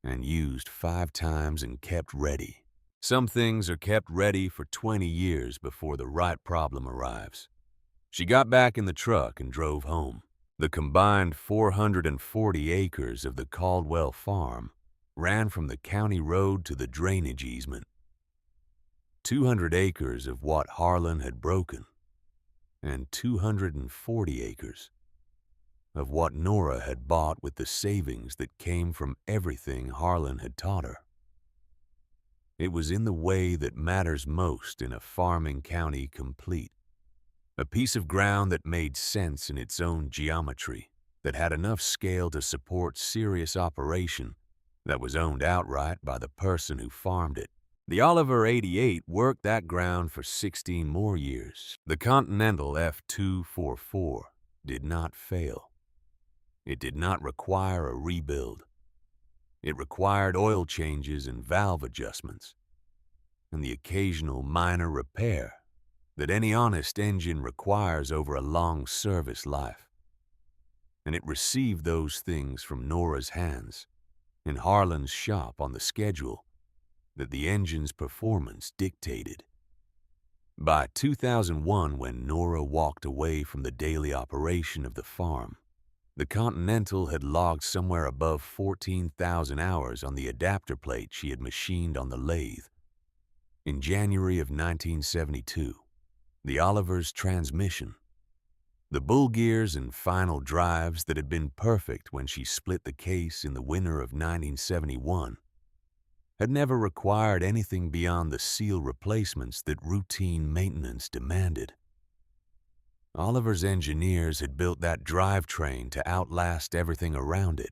and used 5 times and kept ready. Some things are kept ready for 20 years before the right problem arrives. She got back in the truck and drove home. The combined 440 acres of the Caldwell farm ran from the county road to the drainage easement. 200 acres of what Harlan had broken, and 240 acres of what Nora had bought with the savings that came from everything Harlan had taught her. It was in the way that matters most in a farming county complete. A piece of ground that made sense in its own geometry, that had enough scale to support serious operation, that was owned outright by the person who farmed it. The Oliver 88 worked that ground for 16 more years. The Continental F244 did not fail. It did not require a rebuild. It required oil changes and valve adjustments, and the occasional minor repair that any honest engine requires over a long service life. And it received those things from Nora's hands in Harlan's shop on the schedule that the engine's performance dictated. By 2001, when Nora walked away from the daily operation of the farm, the Continental had logged somewhere above 14,000 hours on the adapter plate she had machined on the lathe. In January of 1972, the Oliver's transmission, the bull gears and final drives that had been perfect when she split the case in the winter of 1971, had never required anything beyond the seal replacements that routine maintenance demanded. Oliver's engineers had built that drivetrain to outlast everything around it,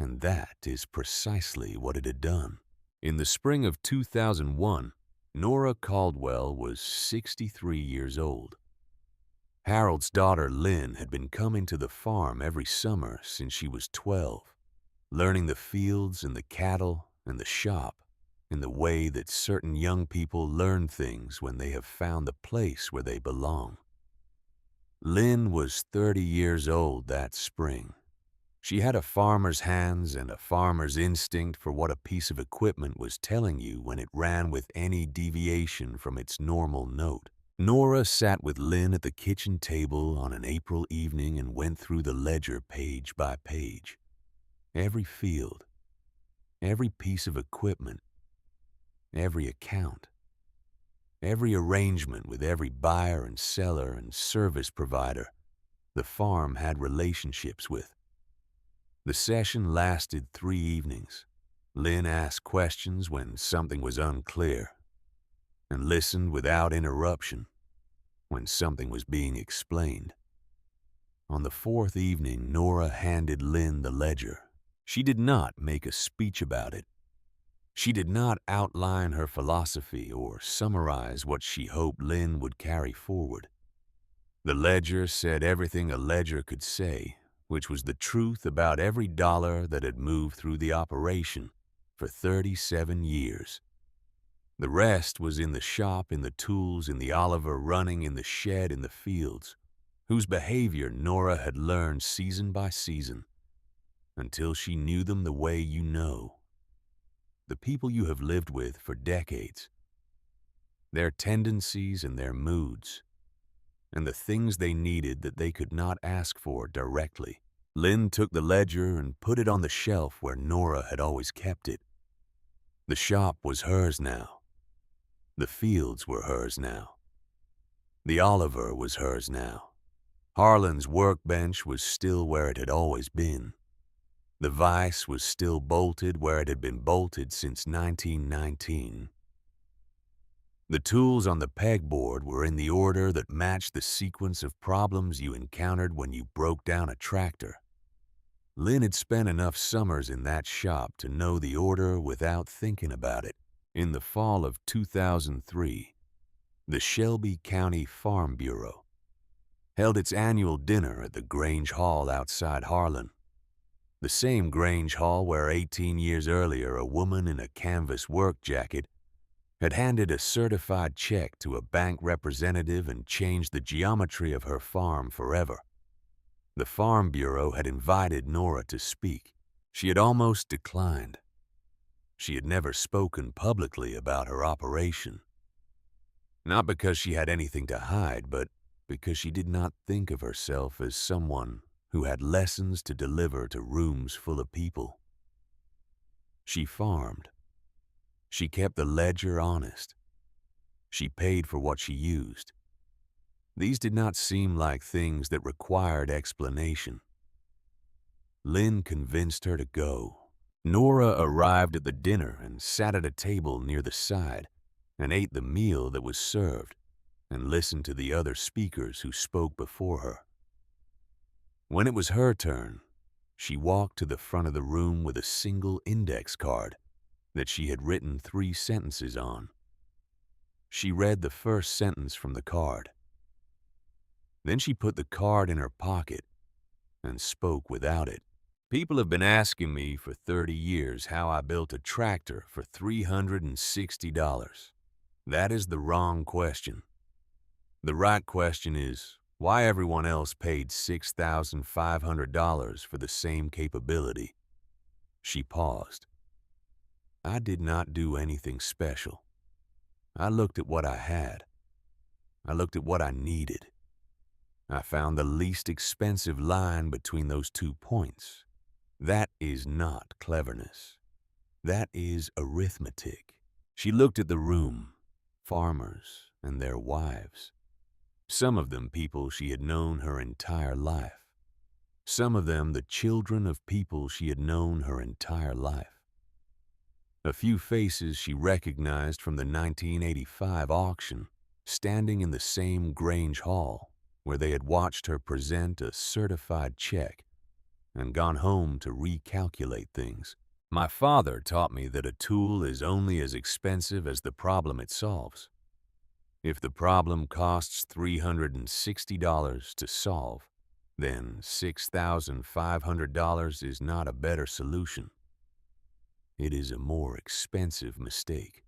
And that is precisely what it had done. In the spring of 2001, Nora Caldwell was 63 years old. Harold's daughter Lynn had been coming to the farm every summer since she was 12, learning the fields and the cattle and the shop in the way that certain young people learn things when they have found the place where they belong. Lynn was 30 years old that spring. She had a farmer's hands and a farmer's instinct for what a piece of equipment was telling you when it ran with any deviation from its normal note. Nora sat with Lynn at the kitchen table on an April evening and went through the ledger page by page. Every field, every piece of equipment, every account, every arrangement with every buyer and seller and service provider the farm had relationships with. The session lasted 3 evenings. Lynn asked questions when something was unclear and listened without interruption when something was being explained. On the 4th evening, Nora handed Lynn the ledger. She did not make a speech about it. She did not outline her philosophy or summarize what she hoped Lynn would carry forward. The ledger said everything a ledger could say, which was the truth about every dollar that had moved through the operation for 37 years. The rest was in the shop, in the tools, in the Oliver running, in the shed, in the fields, whose behavior Nora had learned season by season, until she knew them the way you know. The people you have lived with for decades, their tendencies and their moods, and the things they needed that they could not ask for directly. Lynn took the ledger and put it on the shelf where Nora had always kept it. The shop was hers now. The fields were hers now. The Oliver was hers now. Harlan's workbench was still where it had always been. The vise was still bolted where it had been bolted since 1919. The tools on the pegboard were in the order that matched the sequence of problems you encountered when you broke down a tractor. Lynn had spent enough summers in that shop to know the order without thinking about it. In the fall of 2003, the Shelby County Farm Bureau held its annual dinner at the Grange Hall outside Harlan, the same Grange Hall where 18 years earlier a woman in a canvas work jacket had handed a certified check to a bank representative and changed the geometry of her farm forever. The Farm Bureau had invited Nora to speak. She had almost declined. She had never spoken publicly about her operation. Not because she had anything to hide, but because she did not think of herself as someone who had lessons to deliver to rooms full of people. She farmed. She kept the ledger honest. She paid for what she used. These did not seem like things that required explanation. Lynn convinced her to go. Nora arrived at the dinner and sat at a table near the side and ate the meal that was served and listened to the other speakers who spoke before her. When it was her turn, she walked to the front of the room with a single index card that she had written 3 sentences on. She read the first sentence from the card. Then she put the card in her pocket and spoke without it. People have been asking me for 30 years how I built a tractor for $360. That is the wrong question. The right question is why everyone else paid $6,500 for the same capability. She paused. I did not do anything special. I looked at what I had. I looked at what I needed. I found the least expensive line between those 2 points. That is not cleverness. That is arithmetic. She looked at the room, farmers and their wives. Some of them people she had known her entire life. Some of them the children of people she had known her entire life. A few faces she recognized from the 1985 auction, standing in the same Grange Hall where they had watched her present a certified check and gone home to recalculate things. My father taught me that a tool is only as expensive as the problem it solves. If the problem costs $360 to solve, then $6,500 is not a better solution. It is a more expensive mistake.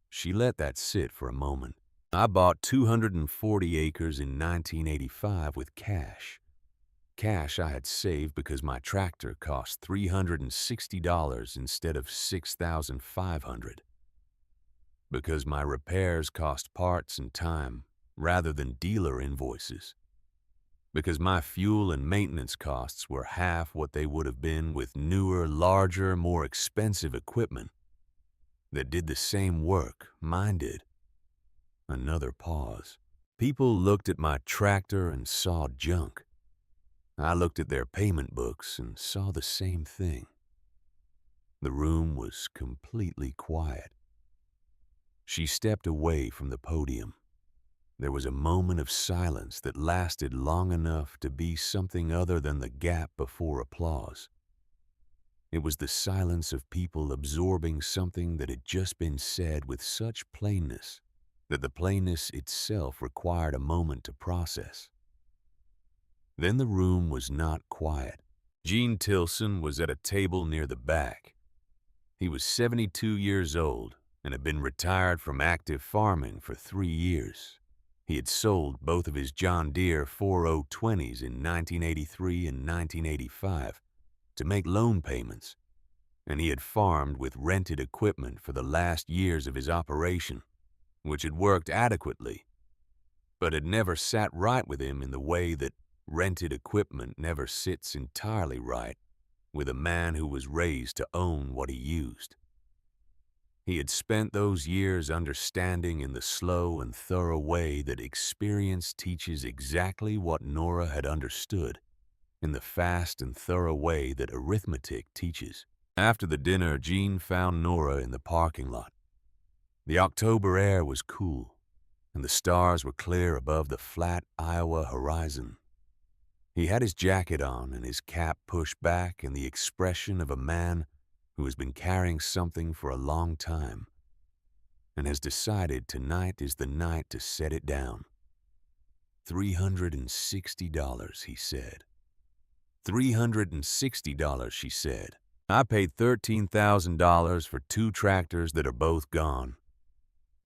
She let that sit for a moment. I bought 240 acres in 1985 with cash. Cash I had saved because my tractor cost $360 instead of $6,500. Because my repairs cost parts and time rather than dealer invoices. Because my fuel and maintenance costs were half what they would have been with newer, larger, more expensive equipment that did the same work mine did. Another pause. People looked at my tractor and saw junk. I looked at their payment books and saw the same thing. The room was completely quiet. She stepped away from the podium. There was a moment of silence that lasted long enough to be something other than the gap before applause. It was the silence of people absorbing something that had just been said with such plainness that the plainness itself required a moment to process. Then the room was not quiet. Gene Tilson was at a table near the back. He was 72 years old and had been retired from active farming for 3 years. He had sold both of his John Deere 4020s in 1983 and 1985 to make loan payments, and he had farmed with rented equipment for the last years of his operation, which had worked adequately, but had never sat right with him in the way that rented equipment never sits entirely right with a man who was raised to own what he used. He had spent those years understanding in the slow and thorough way that experience teaches exactly what Nora had understood in the fast and thorough way that arithmetic teaches. After the dinner, Gene found Nora in the parking lot. The October air was cool, and the stars were clear above the flat Iowa horizon. He had his jacket on and his cap pushed back and the expression of a man who has been carrying something for a long time and has decided tonight is the night to set it down. $360, he said. $360, she said. I paid $13,000 for 2 tractors that are both gone.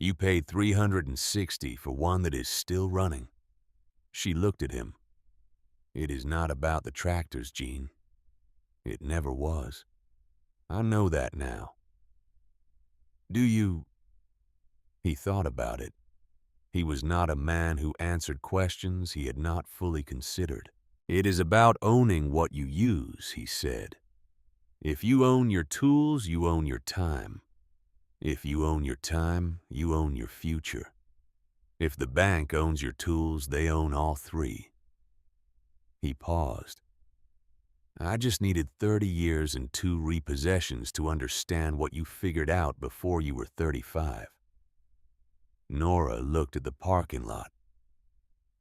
You paid $360 for one that is still running. She looked at him. It is not about the tractors, Gene. It never was. I know that now. Do you? He thought about it. He was not a man who answered questions he had not fully considered. It is about owning what you use, he said. If you own your tools, you own your time. If you own your time, you own your future. If the bank owns your tools, they own all 3. He paused. I just needed 30 years and 2 repossessions to understand what you figured out before you were 35. Nora looked at the parking lot,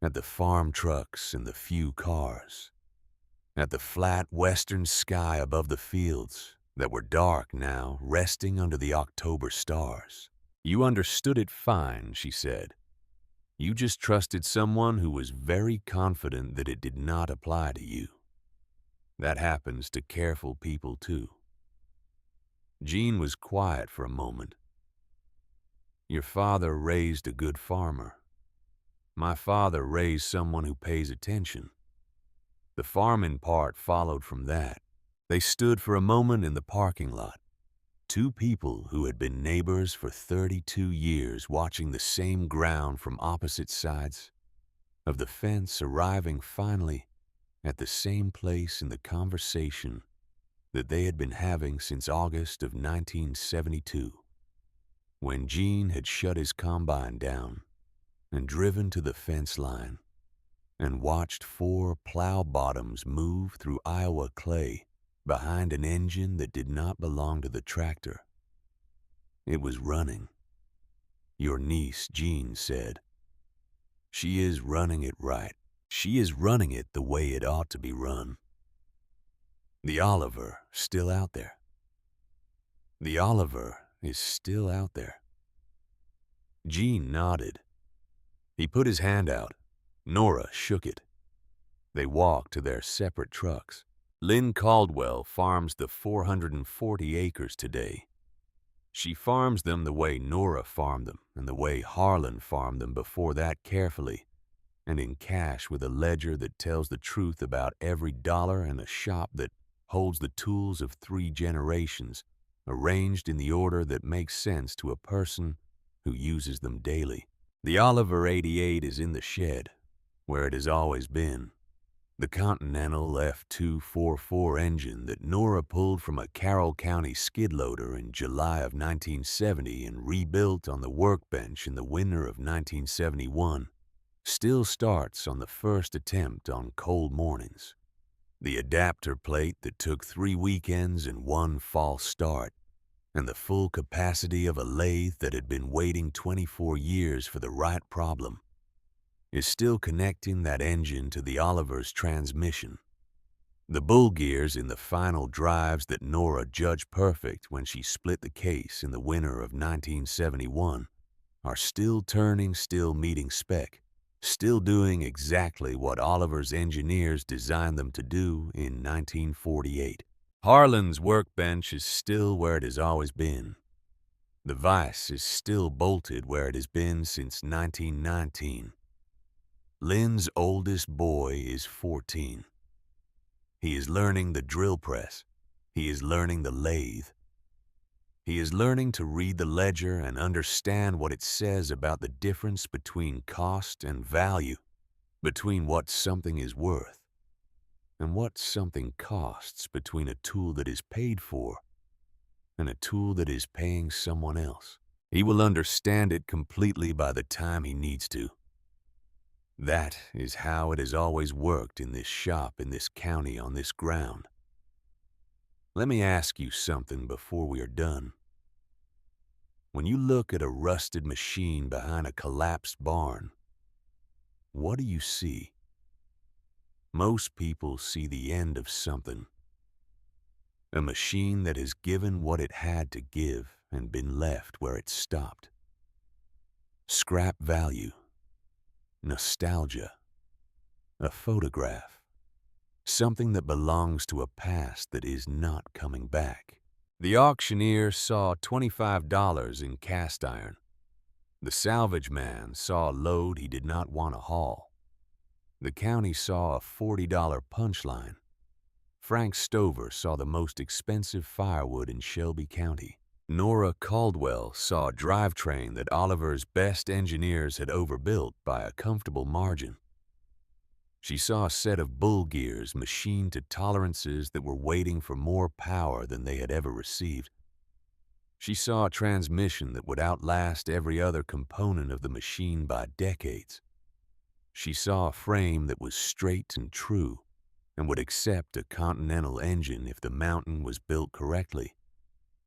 at the farm trucks and the few cars, at the flat western sky above the fields that were dark now, resting under the October stars. You understood it fine, she said. You just trusted someone who was very confident that it did not apply to you. That happens to careful people too. Gene was quiet for a moment. Your father raised a good farmer. My father raised someone who pays attention. The farming part followed from that. They stood for a moment in the parking lot. 2 people who had been neighbors for 32 years watching the same ground from opposite sides of the fence, arriving finally at the same place in the conversation that they had been having since August of 1972, when Gene had shut his combine down and driven to the fence line and watched 4 plow bottoms move through Iowa clay behind an engine that did not belong to the tractor. It was running. Your niece, Jean, said. She is running it right. She is running it the way it ought to be run. The Oliver still out there. The Oliver is still out there. Gene nodded. He put his hand out. Nora shook it. They walked to their separate trucks. Lynn Caldwell farms the 440 acres today. She farms them the way Nora farmed them and the way Harlan farmed them before that, carefully and in cash, with a ledger that tells the truth about every dollar, and a shop that holds the tools of 3 generations, arranged in the order that makes sense to a person who uses them daily. The Oliver 88 is in the shed, where it has always been. The Continental F244 engine that Nora pulled from a Carroll County skid loader in July of 1970 and rebuilt on the workbench in the winter of 1971 still starts on the first attempt on cold mornings. The adapter plate that took 3 weekends and 1 false start, and the full capacity of a lathe that had been waiting 24 years for the right problem, is still connecting that engine to the Oliver's transmission. The bull gears in the final drives that Nora judged perfect when she split the case in the winter of 1971 are still turning, still meeting spec, still doing exactly what Oliver's engineers designed them to do in 1948. Harlan's workbench is still where it has always been. The vise is still bolted where it has been since 1919. Lynn's oldest boy is 14. He is learning the drill press. He is learning the lathe. He is learning to read the ledger and understand what it says about the difference between cost and value, between what something is worth and what something costs, between a tool that is paid for and a tool that is paying someone else. He will understand it completely by the time he needs to. That is how it has always worked in this shop, in this county, on this ground. Let me ask you something before we are done. When you look at a rusted machine behind a collapsed barn, what do you see? Most people see the end of something. A machine that has given what it had to give and been left where it stopped. Scrap value, nostalgia, a photograph, something that belongs to a past that is not coming back. The auctioneer saw $25 in cast iron. The salvage man saw a load he did not want to haul. The county saw a $40 punchline. Frank Stover saw the most expensive firewood in Shelby County. Nora Caldwell saw a drivetrain that Oliver's best engineers had overbuilt by a comfortable margin. She saw a set of bull gears machined to tolerances that were waiting for more power than they had ever received. She saw a transmission that would outlast every other component of the machine by decades. She saw a frame that was straight and true and would accept a Continental engine if the mountain was built correctly,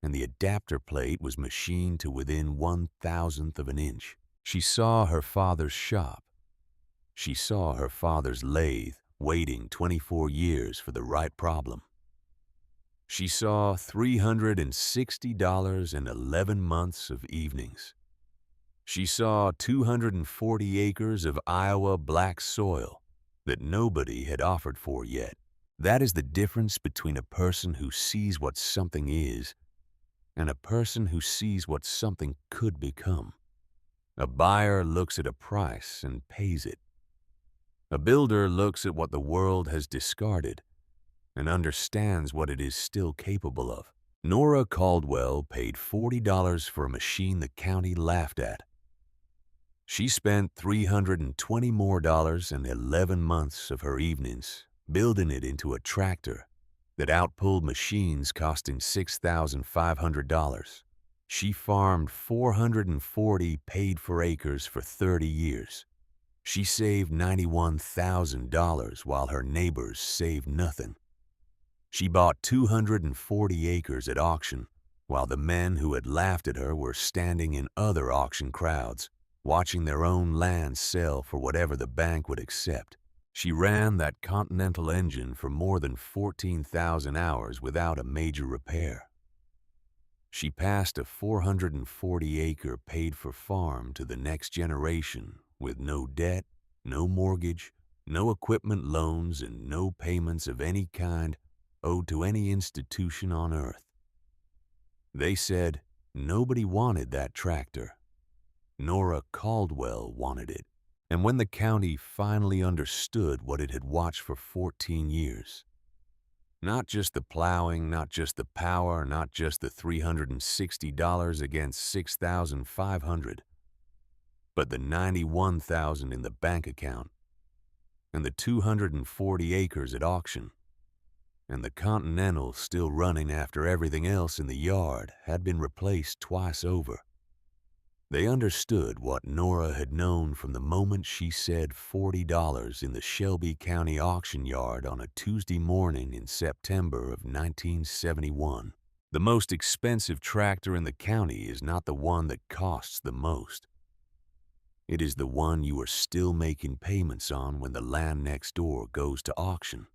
and the adapter plate was machined to within 1/1000th of an inch. She saw her father's shop. She saw her father's lathe waiting 24 years for the right problem. She saw $360 and 11 months of evenings. She saw 240 acres of Iowa black soil that nobody had offered for yet. That is the difference between a person who sees what something is and a person who sees what something could become. A buyer looks at a price and pays it. A builder looks at what the world has discarded and understands what it is still capable of. Nora Caldwell paid $40 for a machine the county laughed at. She spent $320 more and 11 months of her evenings building it into a tractor that outpulled machines costing $6,500. She farmed 440 paid-for acres for 30 years. She saved $91,000 while her neighbors saved nothing. She bought 240 acres at auction while the men who had laughed at her were standing in other auction crowds, watching their own land sell for whatever the bank would accept. She ran that Continental engine for more than 14,000 hours without a major repair. She passed a 440-acre paid-for farm to the next generation with no debt, no mortgage, no equipment loans, and no payments of any kind owed to any institution on earth. They said nobody wanted that tractor. Nora Caldwell wanted it. And when the county finally understood what it had watched for 14 years, not just the plowing, not just the power, not just the $360 against $6,500, but the $91,000 in the bank account, and the 240 acres at auction, and the Continental still running after everything else in the yard had been replaced twice over. They understood what Nora had known from the moment she said $40 in the Shelby County auction yard on a Tuesday morning in September of 1971. The most expensive tractor in the county is not the one that costs the most. It is the one you are still making payments on when the land next door goes to auction.